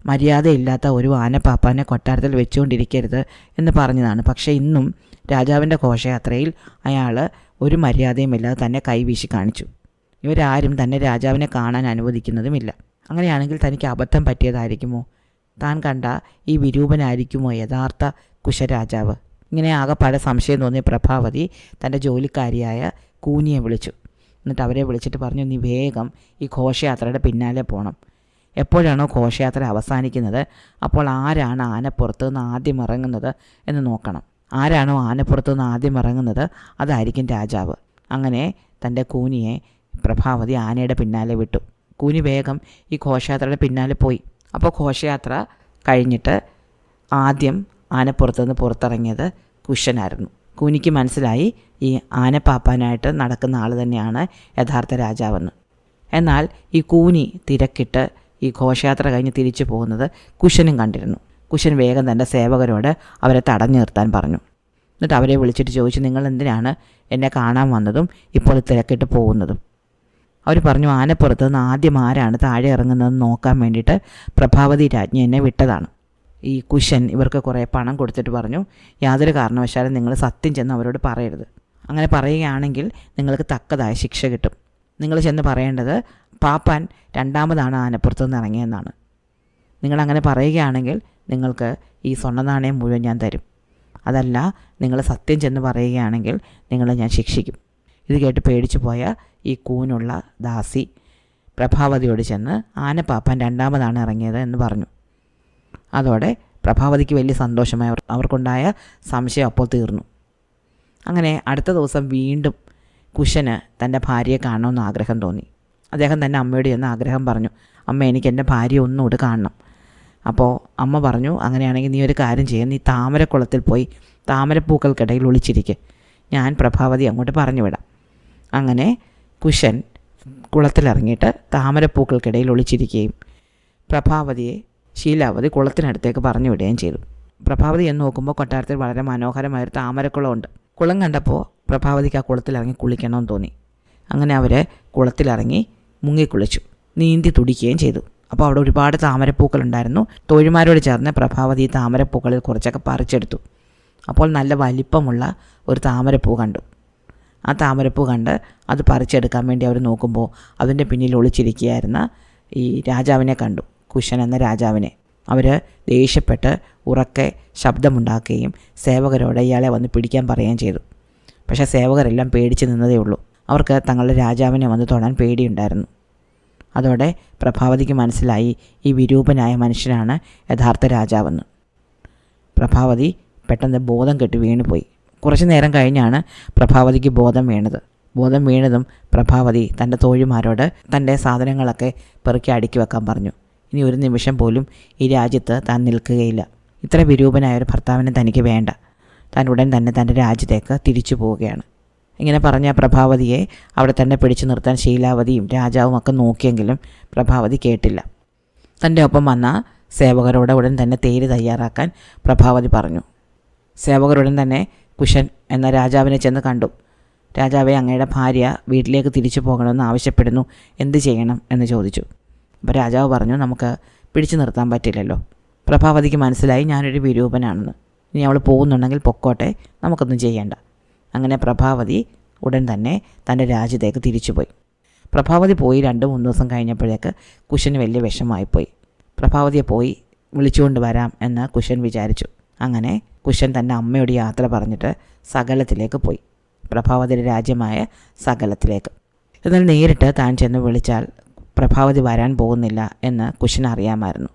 മര്യാദയില്ലാത്ത ഒരു ആനപ്പാപ്പാനെ കൊട്ടാരത്തിൽ വെച്ചുകൊണ്ടിരിക്കരുത് എന്ന് പറഞ്ഞതാണ്. പക്ഷേ ഇന്നും രാജാവിൻ്റെ ഘോഷയാത്രയിൽ അയാൾ ഒരു മര്യാദയുമില്ലാതെ തന്നെ കൈവീശി കാണിച്ചു. ഇവരാരും തന്നെ രാജാവിനെ കാണാൻ അനുവദിക്കുന്നതുമില്ല. അങ്ങനെയാണെങ്കിൽ തനിക്ക് അബദ്ധം പറ്റിയതായിരിക്കുമോ? താൻ കണ്ട ഈ വിരൂപനായിരിക്കുമോ യഥാർത്ഥ കുശരാജാവ്? ഇങ്ങനെ ആകെ പല സംശയം തോന്നിയ പ്രഭാവതി തൻ്റെ ജോലിക്കാരിയായ കൂനിയെ വിളിച്ചു. എന്നിട്ട് അവരെ വിളിച്ചിട്ട് പറഞ്ഞു, നീ വേഗം ഈ ഘോഷയാത്രയുടെ പിന്നാലെ പോകണം. എപ്പോഴാണോ ഘോഷയാത്ര അവസാനിക്കുന്നത് അപ്പോൾ ആരാണ് ആനപ്പുറത്ത് നിന്ന് ആദ്യം ഇറങ്ങുന്നത് എന്ന് നോക്കണം. ആരാണോ ആനപ്പുറത്ത് നിന്ന് ആദ്യം ഇറങ്ങുന്നത് അതായിരിക്കും രാജാവ്. അങ്ങനെ തൻ്റെ കൂനിയെ പ്രഭാവതി ആനയുടെ പിന്നാലെ വിട്ടു. കൂനി വേഗം ഈ ഘോഷയാത്രയുടെ പിന്നാലെ പോയി. അപ്പോൾ ഘോഷയാത്ര കഴിഞ്ഞിട്ട് ആദ്യം ആനപ്പുറത്ത് നിന്ന് പുറത്തിറങ്ങിയത് കുശനായിരുന്നു. കൂനിക്ക് മനസ്സിലായി ഈ ആനപ്പാപ്പാനായിട്ട് നടക്കുന്ന ആൾ തന്നെയാണ് യഥാർത്ഥ രാജാവെന്ന്. എന്നാൽ ഈ കൂനി തിരക്കിട്ട് ഈ ഘോഷയാത്ര കഴിഞ്ഞ് തിരിച്ചു പോകുന്നത് കുശനും കണ്ടിരുന്നു. കുശൻ വേഗം തൻ്റെ സേവകരോട് അവരെ തടഞ്ഞു നിർത്താൻ പറഞ്ഞു. എന്നിട്ട് അവരെ വിളിച്ചിട്ട് ചോദിച്ചു, നിങ്ങൾ എന്തിനാണ് എന്നെ കാണാൻ വന്നതും ഇപ്പോൾ തിരക്കിട്ട് പോകുന്നതും? അവർ പറഞ്ഞു, ആനപ്പുറത്ത് നിന്ന് ആദ്യം ആരാണ് താഴെ ഇറങ്ങുന്നതെന്ന് നോക്കാൻ വേണ്ടിയിട്ട് പ്രഭാവതി രാജ്ഞി എന്നെ വിട്ടതാണ്. ഈ കുശൻ ഇവർക്ക് കുറേ പണം കൊടുത്തിട്ട് പറഞ്ഞു, യാതൊരു കാരണവശാലും നിങ്ങൾ സത്യം ചെന്ന് അവരോട് പറയരുത്. അങ്ങനെ പറയുകയാണെങ്കിൽ നിങ്ങൾക്ക് തക്കതായ ശിക്ഷ കിട്ടും. നിങ്ങൾ ചെന്ന് പറയേണ്ടത് പാപ്പാൻ രണ്ടാമതാണ് ആനപ്പുറത്ത് നിന്ന് ഇറങ്ങിയെന്നാണ്. നിങ്ങളങ്ങനെ പറയുകയാണെങ്കിൽ നിങ്ങൾക്ക് ഈ സ്വർണ്ണ നാണയം മുഴുവൻ ഞാൻ തരും. അതല്ല, നിങ്ങൾ സത്യം ചെന്ന് പറയുകയാണെങ്കിൽ നിങ്ങളെ ഞാൻ ശിക്ഷിക്കും. ഇത് കേട്ട് പേടിച്ചു പോയ ഈ കൂനുള്ള ദാസി പ്രഭാവതിയോട് ചെന്ന് ആനപ്പാപ്പാൻ രണ്ടാമതാണ് ഇറങ്ങിയത് എന്ന് പറഞ്ഞു. അതോടെ പ്രഭാവതിക്ക് വലിയ സന്തോഷമായി. അവർക്കുണ്ടായ സംശയം അപ്പോൾ തീർന്നു. അങ്ങനെ അടുത്ത ദിവസം വീണ്ടും കുശന് തൻ്റെ ഭാര്യയെ കാണണമെന്ന് ആഗ്രഹം തോന്നി. അദ്ദേഹം തന്നെ അമ്മയോട് ചെന്ന് ആഗ്രഹം പറഞ്ഞു, അമ്മ എനിക്ക് എൻ്റെ ഭാര്യയെ ഒന്നുകൂടി കാണണം. അപ്പോൾ അമ്മ പറഞ്ഞു, അങ്ങനെയാണെങ്കിൽ നീ ഒരു കാര്യം ചെയ്യും, നീ താമരക്കുളത്തിൽ പോയി താമരപ്പൂക്കൾക്കിടയിൽ ഒളിച്ചിരിക്കുക, ഞാൻ പ്രഭാവതി അങ്ങോട്ട് പറഞ്ഞു വിടാം. അങ്ങനെ കുശൻ കുളത്തിലിറങ്ങിയിട്ട് താമരപ്പൂക്കൾക്കിടയിൽ ഒളിച്ചിരിക്കുകയും പ്രഭാവതിയെ ശീലാവതി കുളത്തിനടുത്തേക്ക് പറഞ്ഞു വിടുകയും ചെയ്തു. പ്രഭാവതി എന്ന് നോക്കുമ്പോൾ കൊട്ടാരത്തിൽ വളരെ മനോഹരമായൊരു താമരക്കുളമുണ്ട്. കുളം കണ്ടപ്പോൾ പ്രഭാവതിക്ക് ആ കുളത്തിലിറങ്ങി കുളിക്കണമെന്ന് തോന്നി. അങ്ങനെ അവർ കുളത്തിലിറങ്ങി മുങ്ങിക്കുളിച്ചു, നീന്തി തുടിക്കുകയും ചെയ്തു. അപ്പോൾ അവിടെ ഒരുപാട് താമരപ്പൂക്കളുണ്ടായിരുന്നു. തോഴിമാരോട് ചേർന്ന് പ്രഭാവതി ഈ താമരപ്പൂക്കളിൽ കുറച്ചൊക്കെ പറിച്ചെടുത്തു. അപ്പോൾ നല്ല വലിപ്പമുള്ള ഒരു താമരപ്പൂ കണ്ടു. ആ താമരപ്പൂ കണ്ട് അത് പറിച്ചെടുക്കാൻ വേണ്ടി അവർ നോക്കുമ്പോൾ അതിൻ്റെ പിന്നിൽ ഒളിച്ചിരിക്കുകയായിരുന്ന ഈ രാജാവിനെ കണ്ടു, കുശൻ എന്ന രാജാവിനെ. അവർ ദേഷ്യപ്പെട്ട് ഉറക്കെ ശബ്ദമുണ്ടാക്കുകയും സേവകരോട് ഇയാളെ വന്ന് പിടിക്കാൻ പറയുകയും ചെയ്തു. പക്ഷേ സേവകരെല്ലാം പേടിച്ച് നിന്നതേ ഉള്ളൂ. അവർക്ക് തങ്ങളുടെ രാജാവിനെ വന്ന് തൊടാൻ പേടിയുണ്ടായിരുന്നു. അതോടെ പ്രഭാവതിക്ക് മനസ്സിലായി ഈ വിരൂപനായ മനുഷ്യനാണ് യഥാർത്ഥ രാജാവെന്ന്. പ്രഭാവതി പെട്ടെന്ന് ബോധം കെട്ട് വീണുപോയി. കുറച്ചു നേരം കഴിഞ്ഞാണ് പ്രഭാവതിക്ക് ബോധം വീണതും പ്രഭാവതി തൻ്റെ തോഴിമാരോട് തൻ്റെ സാധനങ്ങളൊക്കെ പെറുക്കി അടുക്കി വെക്കാൻ പറഞ്ഞു. ഇനി ഒരു നിമിഷം പോലും ഈ രാജ്യത്ത് താൻ നിൽക്കുകയില്ല. ഇത്ര വിരൂപനായൊരു ഭർത്താവിനെ തനിക്ക് വേണ്ട. താൻ ഉടൻ തന്നെ തൻ്റെ രാജ്യത്തേക്ക് തിരിച്ചു പോവുകയാണ്. ഇങ്ങനെ പറഞ്ഞ പ്രഭാവതിയെ അവിടെ തന്നെ പിടിച്ചു നിർത്താൻ ശീലാവതിയും രാജാവും ഒക്കെ നോക്കിയെങ്കിലും പ്രഭാവതി കേട്ടില്ല. തൻ്റെ ഒപ്പം വന്ന സേവകരോട് ഉടൻ തന്നെ തേര് തയ്യാറാക്കാൻ പ്രഭാവതി പറഞ്ഞു. സേവകരുടൻ തന്നെ കുശൻ എന്ന രാജാവിനെ ചെന്ന് കണ്ടു. രാജാവെ, അങ്ങയുടെ ഭാര്യ വീട്ടിലേക്ക് തിരിച്ചു പോകണമെന്ന് ആവശ്യപ്പെടുന്നു, എന്ത് ചെയ്യണം എന്ന് ചോദിച്ചു. അപ്പോൾ രാജാവ് പറഞ്ഞു, നമുക്ക് പിടിച്ചു നിർത്താൻ പറ്റില്ലല്ലോ. പ്രഭാവതിക്ക് മനസ്സിലായി ഞാനൊരു വിരൂപനാണെന്ന്. ഇനി അവൾ പോകുന്നുണ്ടെങ്കിൽ പൊക്കോട്ടെ, നമുക്കൊന്നും ചെയ്യേണ്ട. അങ്ങനെ പ്രഭാവതി ഉടൻ തന്നെ തൻ്റെ രാജ്യത്തേക്ക് തിരിച്ചുപോയി. പ്രഭാവതി പോയി 2-3 ദിവസം കഴിഞ്ഞപ്പോഴേക്ക് കുശന് വലിയ വിഷമമായിപ്പോയി. പ്രഭാവതിയെ പോയി വിളിച്ചുകൊണ്ട് വരാം എന്ന് കുശൻ വിചാരിച്ചു. അങ്ങനെ കുശൻ തൻ്റെ അമ്മയോട് യാത്ര പറഞ്ഞിട്ട് സകലത്തിലേക്ക് പോയി, പ്രഭാവതിയുടെ രാജ്യമായ സകലത്തിലേക്ക്. എന്നാൽ നേരിട്ട് താൻ ചെന്ന് വിളിച്ചാൽ പ്രഭാവതി വരാൻ പോകുന്നില്ല എന്ന് കുശന് അറിയാമായിരുന്നു.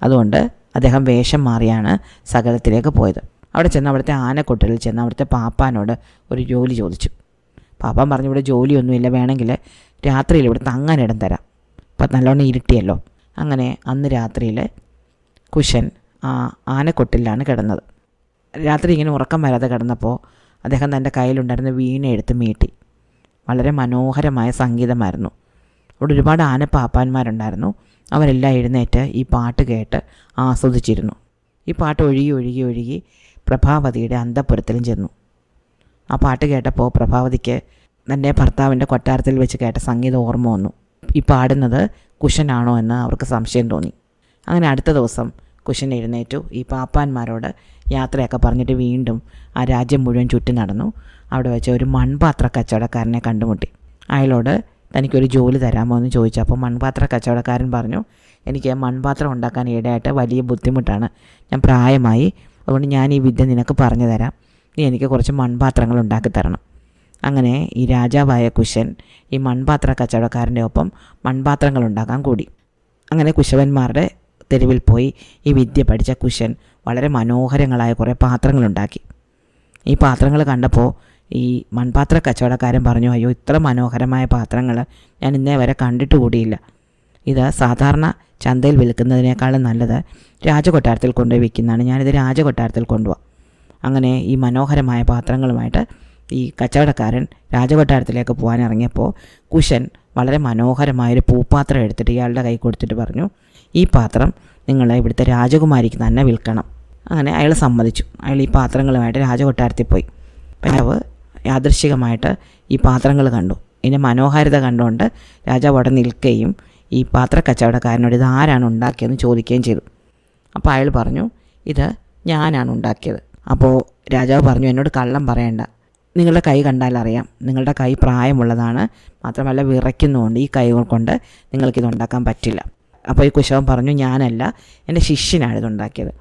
അതുകൊണ്ട് അദ്ദേഹം വേഷം മാറിയാണ് സകലത്തിലേക്ക് പോയത്. അവിടെ ചെന്ന് അവിടുത്തെ ആനക്കൊട്ടിലിൽ ചെന്ന് അവിടുത്തെ പാപ്പാനോട് ഒരു ജോലി ചോദിച്ചു. പാപ്പാൻ പറഞ്ഞു, ഇവിടെ ജോലിയൊന്നുമില്ല, വേണമെങ്കിൽ രാത്രിയിൽ ഇവിടെ തങ്ങാനിടം തരാം. അപ്പം നല്ലോണം ഇരുട്ടിയല്ലോ. അങ്ങനെ അന്ന് രാത്രിയിൽ കുശൻ ആ ആനക്കൊട്ടിലാണ് കിടന്നത്. രാത്രി ഇങ്ങനെ ഉറക്കം വരാതെ കിടന്നപ്പോൾ അദ്ദേഹം തൻ്റെ കയ്യിലുണ്ടായിരുന്ന വീണ എടുത്ത് മീട്ടി. വളരെ മനോഹരമായ സംഗീതമായിരുന്നു. അവിടെ ഒരുപാട് ആനപ്പാപ്പാന്മാരുണ്ടായിരുന്നു. അവരെല്ലാം എഴുന്നേറ്റ് ഈ പാട്ട് കേട്ട് ആസ്വദിച്ചിരുന്നു. ഈ പാട്ട് ഒഴുകി പ്രഭാവതിയുടെ അന്തഃപുരത്തിലും ചെന്നു. ആ പാട്ട് കേട്ടപ്പോൾ പ്രഭാവതിക്ക് തൻ്റെ ഭർത്താവിൻ്റെ കൊട്ടാരത്തിൽ വെച്ച് കേട്ട സംഗീതം ഓർമ്മ വന്നു. ഈ പാടുന്നത് കുശനാണോ എന്ന് അവർക്ക് സംശയം തോന്നി. അങ്ങനെ അടുത്ത ദിവസം കുശൻ എഴുന്നേറ്റു. ഈ പാപ്പാന്മാരോട് യാത്രയൊക്കെ പറഞ്ഞിട്ട് വീണ്ടും ആ രാജ്യം മുഴുവൻ ചുറ്റി നടന്നു. അവിടെ വെച്ച് ഒരു മൺപാത്ര കച്ചവടക്കാരനെ കണ്ടുമുട്ടി. അയാളോട് തനിക്കൊരു ജോലി തരാമോ എന്ന് ചോദിച്ചു. അപ്പോൾ മൺപാത്ര കച്ചവടക്കാരൻ പറഞ്ഞു, എനിക്ക് മൺപാത്രം ഉണ്ടാക്കാൻ ഈടായിട്ട് വലിയ ബുദ്ധിമുട്ടാണ്, ഞാൻ പ്രായമായി, അതുകൊണ്ട് ഞാൻ ഈ വിദ്യ നിനക്ക് പറഞ്ഞു തരാം, നീ എനിക്ക് കുറച്ച് മൺപാത്രങ്ങൾ ഉണ്ടാക്കി തരണം. അങ്ങനെ ഈ രാജാവായ കുശൻ ഈ മൺപാത്ര കച്ചവടക്കാരൻ്റെ ഒപ്പം മൺപാത്രങ്ങൾ ഉണ്ടാക്കാൻ കൂടി. അങ്ങനെ കുശവന്മാരുടെ തെരുവിൽ പോയി ഈ വിദ്യ പഠിച്ച കുശൻ വളരെ മനോഹരങ്ങളായ കുറേ പാത്രങ്ങളുണ്ടാക്കി. ഈ പാത്രങ്ങൾ കണ്ടപ്പോൾ ഈ മൺപാത്ര കച്ചവടക്കാരൻ പറഞ്ഞു, അയ്യോ, ഇത്ര മനോഹരമായ പാത്രങ്ങൾ ഞാൻ ഇന്നേ വരെ കണ്ടിട്ട് കൂടിയില്ല. ഇത് സാധാരണ ചന്തയിൽ വിൽക്കുന്നതിനേക്കാളും നല്ലത് രാജകൊട്ടാരത്തിൽ കൊണ്ടുപോയി വിൽക്കുന്നതാണ്. ഞാനിത് രാജകൊട്ടാരത്തിൽ കൊണ്ടുപോകാം. അങ്ങനെ ഈ മനോഹരമായ പാത്രങ്ങളുമായിട്ട് ഈ കച്ചവടക്കാരൻ രാജകൊട്ടാരത്തിലേക്ക് പോകാൻ ഇറങ്ങിയപ്പോൾ കുശൻ വളരെ മനോഹരമായൊരു പൂപ്പാത്രം എടുത്തിട്ട് ഇയാളുടെ കൈ കൊടുത്തിട്ട് പറഞ്ഞു, ഈ പാത്രം നിങ്ങൾ ഇവിടുത്തെ രാജകുമാരിക്ക് തന്നെ വിൽക്കണം. അങ്ങനെ അയാൾ സമ്മതിച്ചു. അയാൾ ഈ പാത്രങ്ങളുമായിട്ട് രാജകൊട്ടാരത്തിൽ പോയി. രാജാവ് യാദൃശ്ചികമായിട്ട് ഈ പാത്രങ്ങൾ കണ്ടു. ഇതിൻ്റെ മനോഹാരിത കണ്ടുകൊണ്ട് രാജാവ് അവിടെ നിൽക്കുകയും ഈ പാത്ര കച്ചവടക്കാരനോട് ഇത് ആരാണ് ഉണ്ടാക്കിയതെന്ന് ചോദിക്കുകയും ചെയ്തു. അപ്പോൾ അയാൾ പറഞ്ഞു, ഇത് ഞാനാണ് ഉണ്ടാക്കിയത്. അപ്പോൾ രാജാവ് പറഞ്ഞു, എന്നോട് കള്ളം പറയണ്ട, നിങ്ങളുടെ കൈ കണ്ടാൽ അറിയാം, നിങ്ങളുടെ കൈ പ്രായമുള്ളതാണ്, മാത്രമല്ല വിറയ്ക്കുന്നുകൊണ്ട് ഈ കൈകൾ കൊണ്ട് നിങ്ങൾക്കിത് ഉണ്ടാക്കാൻ പറ്റില്ല. അപ്പോൾ ഈ കുശവൻ പറഞ്ഞു, ഞാനല്ല, എൻ്റെ ശിഷ്യനാണ് ഇതുണ്ടാക്കിയത്.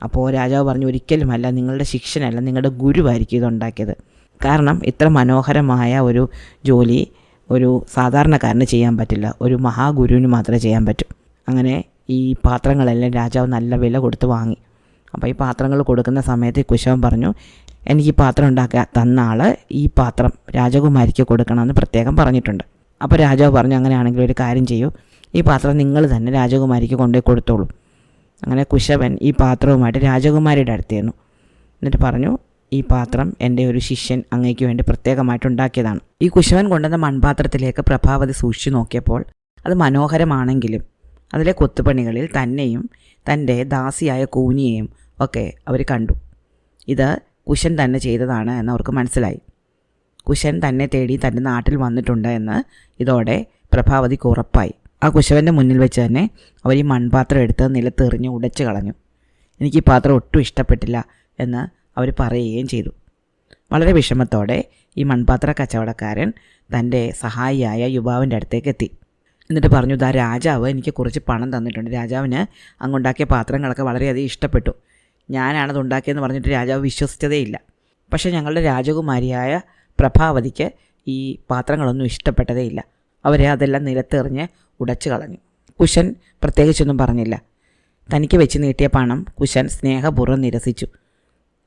അപ്പോൾ രാജാവ് പറഞ്ഞു, ഒരിക്കലുമല്ല, നിങ്ങളുടെ ശിഷ്യനല്ല, നിങ്ങളുടെ ഗുരുവായിരിക്കും ഇതുണ്ടാക്കിയത്. കാരണം ഇത്ര മനോഹരമായ ഒരു ജോലി ഒരു സാധാരണക്കാരന് ചെയ്യാൻ പറ്റില്ല, ഒരു മഹാഗുരുവിന് മാത്രമേ ചെയ്യാൻ പറ്റൂ. അങ്ങനെ ഈ പാത്രങ്ങളെല്ലാം രാജാവ് നല്ല വില കൊടുത്ത് വാങ്ങി. അപ്പോൾ ഈ പാത്രങ്ങൾ കൊടുക്കുന്ന സമയത്ത് കുശവൻ പറഞ്ഞു, എനിക്ക് ഈ പാത്രം ഉണ്ടാക്കാൻ തന്ന ആൾ ഈ പാത്രം രാജകുമാരിക്ക് കൊടുക്കണമെന്ന് പ്രത്യേകം പറഞ്ഞിട്ടുണ്ട്. അപ്പോൾ രാജാവ് പറഞ്ഞു, അങ്ങനെയാണെങ്കിൽ ഒരു കാര്യം ചെയ്യൂ, ഈ പാത്രം നിങ്ങൾ തന്നെ രാജകുമാരിക്ക് കൊണ്ടുപോയി കൊടുത്തോളൂ. അങ്ങനെ കുശവൻ ഈ പാത്രവുമായിട്ട് രാജകുമാരിയുടെ അടുത്ത് ചെന്നു. എന്നിട്ട് പറഞ്ഞു, ഈ പാത്രം എൻ്റെ ഒരു ശിഷ്യൻ അങ്ങയ്ക്ക് വേണ്ടി പ്രത്യേകമായിട്ട് ഉണ്ടാക്കിയതാണ്. ഈ കുശവൻ കൊണ്ടുവന്ന മൺപാത്രത്തിലേക്ക് പ്രഭാവതി സൂക്ഷിച്ചു നോക്കിയപ്പോൾ അത് മനോഹരമാണെങ്കിലും അതിലെ കൊത്തുപണികളിൽ തന്നെയും തൻ്റെ ദാസിയായ കൂനിയെയും ഒക്കെ അവർ കണ്ടു. ഇത് കുശൻ തന്നെ ചെയ്തതാണ് എന്ന് അവർക്ക് മനസ്സിലായി. കുശൻ തന്നെ തേടി തൻ്റെ നാട്ടിൽ വന്നിട്ടുണ്ട് എന്ന് ഇതോടെ പ്രഭാവതിക്ക് ഉറപ്പായി. ആ കുശവൻ്റെ മുന്നിൽ വെച്ച് തന്നെ അവർ ഈ മൺപാത്രം എടുത്ത് നിലത്തെറിഞ്ഞ് ഉടച്ചു കളഞ്ഞു. എനിക്ക് ഈ പാത്രം ഒട്ടും ഇഷ്ടപ്പെട്ടില്ല എന്ന് അവർ പറയുകയും ചെയ്തു. വളരെ വിഷമത്തോടെ ഈ മൺപാത്ര കച്ചവടക്കാരൻ തൻ്റെ സഹായിയായ യുവാവിൻ്റെ അടുത്തേക്ക് എത്തി. എന്നിട്ട് പറഞ്ഞു, ഇതാ രാജാവ് എനിക്ക് കുറച്ച് പണം തന്നിട്ടുണ്ട്, രാജാവിന് അങ്ങുണ്ടാക്കിയ പാത്രങ്ങളൊക്കെ വളരെയധികം ഇഷ്ടപ്പെട്ടു, ഞാനാണത് ഉണ്ടാക്കിയെന്ന് പറഞ്ഞിട്ട് രാജാവ് വിശ്വസിച്ചതേയില്ല. പക്ഷേ ഞങ്ങളുടെ രാജകുമാരിയായ പ്രഭാവതിക്ക് ഈ പാത്രങ്ങളൊന്നും ഇഷ്ടപ്പെട്ടതേയില്ല, അവരെ അതെല്ലാം നിലത്തെറിഞ്ഞ് ഉടച്ചു കളഞ്ഞു. കുശൻ പ്രത്യേകിച്ചൊന്നും പറഞ്ഞില്ല. തനിക്ക് വെച്ച് നീട്ടിയ പണം കുശൻ സ്നേഹപൂർവ്വം നിരസിച്ചു.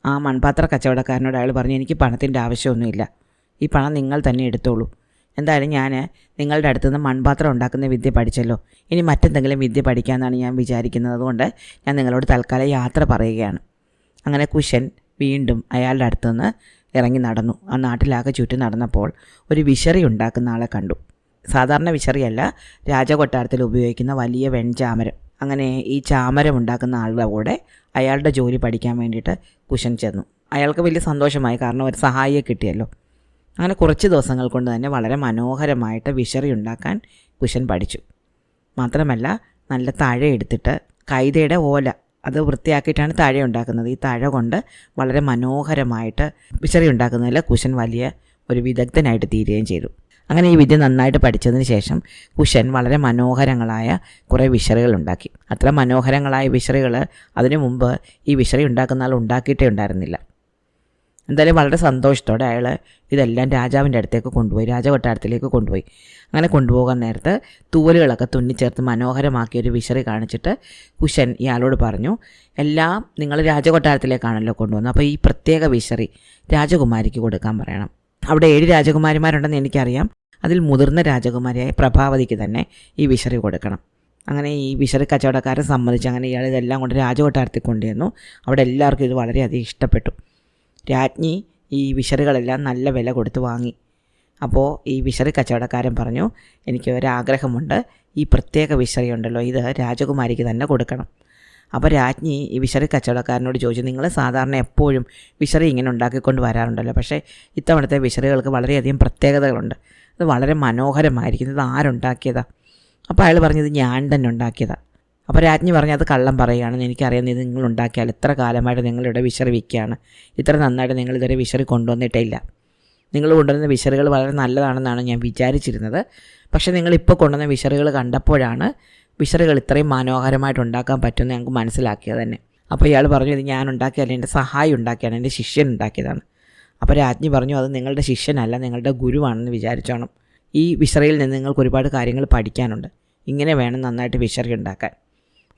ആ മൺപാത്ര കച്ചവടക്കാരനോട് അയാൾ പറഞ്ഞു, എനിക്ക് പണത്തിൻ്റെ ആവശ്യമൊന്നുമില്ല, ഈ പണം നിങ്ങൾ തന്നെ എടുത്തോളൂ. എന്തായാലും ഞാൻ നിങ്ങളുടെ അടുത്തു നിന്ന് മൺപാത്രം ഉണ്ടാക്കുന്ന വിദ്യ പഠിച്ചല്ലോ, ഇനി മറ്റെന്തെങ്കിലും വിദ്യ പഠിക്കാമെന്നാണ് ഞാൻ വിചാരിക്കുന്നത്, അതുകൊണ്ട് ഞാൻ നിങ്ങളോട് തൽക്കാലം യാത്ര പറയുകയാണ്. അങ്ങനെ കുശൻ വീണ്ടും അയാളുടെ അടുത്തു നിന്ന് ഇറങ്ങി നടന്നു. ആ നാട്ടിലാകെ ചുറ്റും നടന്നപ്പോൾ ഒരു വിശറി ഉണ്ടാക്കുന്ന ആളെ കണ്ടു. സാധാരണ വിശറിയല്ല, രാജകൊട്ടാരത്തിൽ ഉപയോഗിക്കുന്ന വലിയ വെൺചാമരം. അങ്ങനെ ഈ ചാമരം ഉണ്ടാക്കുന്ന ആളുടെ കൂടെ അയാളുടെ ജോലി പഠിക്കാൻ വേണ്ടിയിട്ട് കുശൻ ചെന്നു. അയാൾക്ക് വലിയ സന്തോഷമായി, കാരണം ഒരു സഹായിയെ കിട്ടിയല്ലോ. അങ്ങനെ കുറച്ച് ദിവസങ്ങൾ കൊണ്ട് തന്നെ വളരെ മനോഹരമായിട്ട് വിശറി ഉണ്ടാക്കാൻ കുശൻ പഠിച്ചു. മാത്രമല്ല നല്ല തഴ എടുത്തിട്ട് കൈതയുടെ ഓല അത് വൃത്തിയാക്കിയിട്ടാണ് തഴ ഉണ്ടാക്കുന്നത്. ഈ തഴ കൊണ്ട് വളരെ മനോഹരമായിട്ട് വിശറി ഉണ്ടാക്കുന്നതിൽ കുശൻ വലിയ ഒരു വിദഗ്ധനായിട്ട് തീരുകയും ചെയ്തു. അങ്ങനെ ഈ വിദ്യ നന്നായിട്ട് പഠിച്ചതിന് ശേഷം കുശൻ വളരെ മനോഹരങ്ങളായ കുറേ വിശറികൾ ഉണ്ടാക്കി. അത്ര മനോഹരങ്ങളായ വിശറികൾ അതിനു മുമ്പ് ഈ വിശറി ഉണ്ടാക്കുന്ന ആൾ ഉണ്ടാക്കിയിട്ടേ ഉണ്ടായിരുന്നില്ല. എന്തായാലും വളരെ സന്തോഷത്തോടെ അയാൾ ഇതെല്ലാം രാജാവിൻ്റെ അടുത്തേക്ക് കൊണ്ടുപോയി, രാജകൊട്ടാരത്തിലേക്ക് കൊണ്ടുപോയി. അങ്ങനെ കൊണ്ടുപോകാൻ നേരത്ത് തൂവലുകളൊക്കെ തുന്നിച്ചേർത്ത് മനോഹരമാക്കിയൊരു വിശറി കാണിച്ചിട്ട് കുശൻ ഇയാളോട് പറഞ്ഞു, എല്ലാം നിങ്ങൾ രാജകൊട്ടാരത്തിലേക്കാണല്ലോ കൊണ്ടുവന്നത്, അപ്പോൾ ഈ പ്രത്യേക വിശറി രാജകുമാരിക്ക് കൊടുക്കാൻ പറയണം. അവിടെ 7 രാജകുമാരിമാരുണ്ടെന്ന് എനിക്കറിയാം, അതിൽ മുതിർന്ന രാജകുമാരിയായ പ്രഭാവതിക്ക് തന്നെ ഈ വിശറി കൊടുക്കണം. അങ്ങനെ ഈ വിശറി കച്ചവടക്കാരൻ സമ്മതിച്ച് അങ്ങനെ ഇയാൾ ഇതെല്ലാം കൊണ്ട് രാജകൊട്ടാരത്തിൽ കൊണ്ടുവന്നു. അവിടെ എല്ലാവർക്കും ഇത് വളരെയധികം ഇഷ്ടപ്പെട്ടു. രാജ്ഞി ഈ വിശറികളെല്ലാം നല്ല വില കൊടുത്ത് വാങ്ങി. അപ്പോൾ ഈ വിശറി കച്ചവടക്കാരൻ പറഞ്ഞു, എനിക്ക് ഒരാഗ്രഹമുണ്ട്, ഈ പ്രത്യേക വിശറി ഉണ്ടല്ലോ ഇത് രാജകുമാരിക്ക് തന്നെ കൊടുക്കണം. അപ്പോൾ രാജ്ഞി ഈ വിശറി കച്ചവടക്കാരനോട് ചോദിച്ചു, നിങ്ങൾ സാധാരണ എപ്പോഴും വിശറി ഇങ്ങനെ ഉണ്ടാക്കിക്കൊണ്ട് വരാറുണ്ടല്ലോ, പക്ഷേ ഇത്തവണത്തെ വിശറികൾക്ക് വളരെയധികം പ്രത്യേകതകളുണ്ട്, അത് വളരെ മനോഹരമായിരിക്കും, ഇത് ആരുണ്ടാക്കിയതാണ്? അപ്പോൾ അയാൾ പറഞ്ഞത് ഞാൻ തന്നെ ഉണ്ടാക്കിയതാണ്. അപ്പോൾ രാജ്ഞി പറഞ്ഞു, അത് കള്ളം പറയുകയാണെന്ന് എനിക്കറിയാം, ഇത് നിങ്ങൾ ഉണ്ടാക്കിയാൽ എത്ര കാലമായിട്ട് നിങ്ങളിവിടെ വിശറി വിൽക്കുകയാണ്, ഇത്ര നന്നായിട്ട് നിങ്ങളിതുവരെ വിശറി കൊണ്ടുവന്നിട്ടില്ല. നിങ്ങൾ കൊണ്ടുവരുന്ന വിശറികൾ വളരെ നല്ലതാണെന്നാണ് ഞാൻ വിചാരിച്ചിരുന്നത്, പക്ഷേ നിങ്ങളിപ്പോൾ കൊണ്ടുവന്ന വിശറികൾ കണ്ടപ്പോഴാണ് വിശറികൾ ഇത്രയും മനോഹരമായിട്ട് ഉണ്ടാക്കാൻ പറ്റുമെന്ന് ഞങ്ങൾക്ക് മനസ്സിലാക്കിയത് തന്നെ. അപ്പോൾ ഇയാൾ പറഞ്ഞു, ഇത് ഞാൻ ഉണ്ടാക്കിയല്ല, എൻ്റെ സഹായി ഉണ്ടാക്കിയാണ്, എൻ്റെ ശിഷ്യൻ ഉണ്ടാക്കിയതാണ്. അപ്പോൾ രാജ്ഞി പറഞ്ഞു, അത് നിങ്ങളുടെ ശിഷ്യനല്ല, നിങ്ങളുടെ ഗുരുവാണെന്ന് വിചാരിച്ചോണം. ഈ വിശറിയിൽ നിന്ന് നിങ്ങൾക്ക് ഒരുപാട് കാര്യങ്ങൾ പഠിക്കാനുണ്ട്, ഇങ്ങനെ വേണം നന്നായിട്ട് വിശറി ഉണ്ടാക്കാൻ.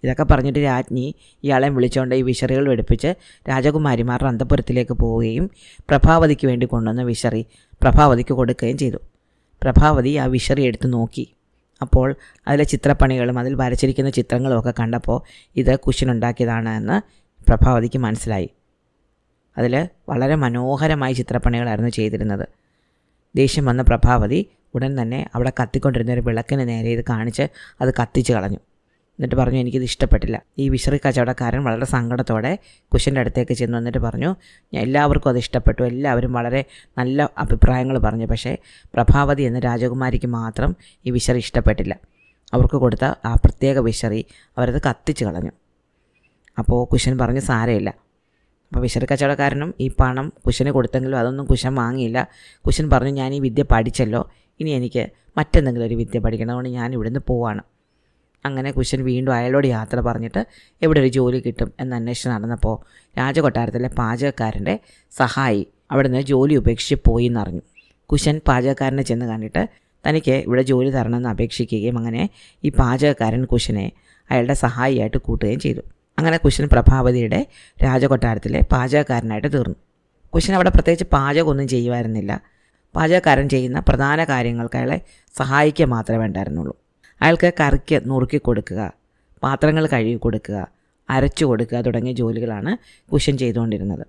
ഇതൊക്കെ പറഞ്ഞിട്ട് രാജ്ഞി ഇയാളെ വിളിച്ചുകൊണ്ട് ഈ വിശറികൾ എടുപ്പിച്ച് രാജകുമാരിമാരുടെ അന്തഃപുരത്തിലേക്ക് പോവുകയും പ്രഭാവതിക്ക് വേണ്ടി കൊണ്ടുവന്ന വിശറി പ്രഭാവതിക്ക് കൊടുക്കുകയും ചെയ്തു. പ്രഭാവതി ആ വിശറി എടുത്ത് നോക്കി. അപ്പോൾ അതിലെ ചിത്രപ്പണികളും അതിൽ വരച്ചിരിക്കുന്ന ചിത്രങ്ങളും ഒക്കെ കണ്ടപ്പോൾ ഇത് കുശനുണ്ടാക്കിയതാണ് എന്ന് പ്രഭാവതിക്ക് മനസ്സിലായി. അതിൽ വളരെ മനോഹരമായ ചിത്രപ്പണികളായിരുന്നു ചെയ്തിരുന്നത്. ദേഷ്യം വന്ന പ്രഭാവതി ഉടൻ തന്നെ അവിടെ കത്തിക്കൊണ്ടിരുന്ന ഒരു വിളക്കിന് നേരെ ഇത് കാണിച്ച് അത് കത്തിച്ച് കളഞ്ഞു. എന്നിട്ട് പറഞ്ഞു, എനിക്കിത് ഇഷ്ടപ്പെട്ടില്ല. ഈ വിശറി കച്ചവടക്കാരൻ വളരെ സങ്കടത്തോടെ കുശൻ്റെ അടുത്തേക്ക് ചെന്നു. എന്നിട്ട് പറഞ്ഞു, എല്ലാവർക്കും അത് ഇഷ്ടപ്പെട്ടു, എല്ലാവരും വളരെ നല്ല അഭിപ്രായങ്ങൾ പറഞ്ഞു, പക്ഷേ പ്രഭാവതി എന്ന രാജകുമാരിക്ക് മാത്രം ഈ വിശറി ഇഷ്ടപ്പെട്ടില്ല. അവർക്ക് കൊടുത്ത ആ പ്രത്യേക വിശറി അവരത് കത്തിച്ച് കളഞ്ഞു. അപ്പോൾ കുശൻ പറഞ്ഞു, സാരമില്ല. അപ്പോൾ വിശറി കച്ചവടക്കാരനും ഈ പണം കുശന് കൊടുത്തെങ്കിലും അതൊന്നും കുശൻ വാങ്ങിയില്ല. കുശൻ പറഞ്ഞു, ഞാൻ ഈ വിദ്യ പഠിച്ചല്ലോ, ഇനി എനിക്ക് മറ്റെന്തെങ്കിലും ഒരു വിദ്യ പഠിക്കണം, അതുകൊണ്ട് ഞാൻ ഇവിടുന്ന് പോവാണ്. അങ്ങനെ കുശൻ വീണ്ടും അയാളോട് യാത്ര പറഞ്ഞിട്ട് എവിടെ ഒരു ജോലി കിട്ടും എന്ന് അന്വേഷിച്ച് നടന്നപ്പോൾ രാജകൊട്ടാരത്തിലെ പാചകക്കാരൻ്റെ സഹായി അവിടുന്ന് ജോലി ഉപേക്ഷിച്ച് പോയി എന്നറിഞ്ഞു. കുശൻ പാചകക്കാരനെ ചെന്ന് കണ്ടിട്ട് തനിക്ക് ഇവിടെ ജോലി തരണമെന്ന് അപേക്ഷിക്കുകയും അങ്ങനെ ഈ പാചകക്കാരൻ കുശനെ അയാളുടെ സഹായിയായിട്ട് കൂട്ടുകയും ചെയ്തു. അങ്ങനെ കുശൻ പ്രഭാവതിയുടെ രാജകൊട്ടാരത്തിലെ പാചകക്കാരനായിട്ട് തീർന്നു. കുശൻ അവിടെ പ്രത്യേകിച്ച് പാചകമൊന്നും ചെയ്യുമായിരുന്നില്ല. പാചകക്കാരൻ ചെയ്യുന്ന പ്രധാന കാര്യങ്ങൾക്ക് അയാളെ സഹായിക്കുക മാത്രമേ ഉണ്ടായിരുന്നുള്ളൂ. അയാൾക്ക് കറിക്ക് നുറുക്കി കൊടുക്കുക, പാത്രങ്ങൾ കഴുകി കൊടുക്കുക, അരച്ചു കൊടുക്കുക തുടങ്ങിയ ജോലികളാണ് കുശൻ ചെയ്തുകൊണ്ടിരുന്നത്.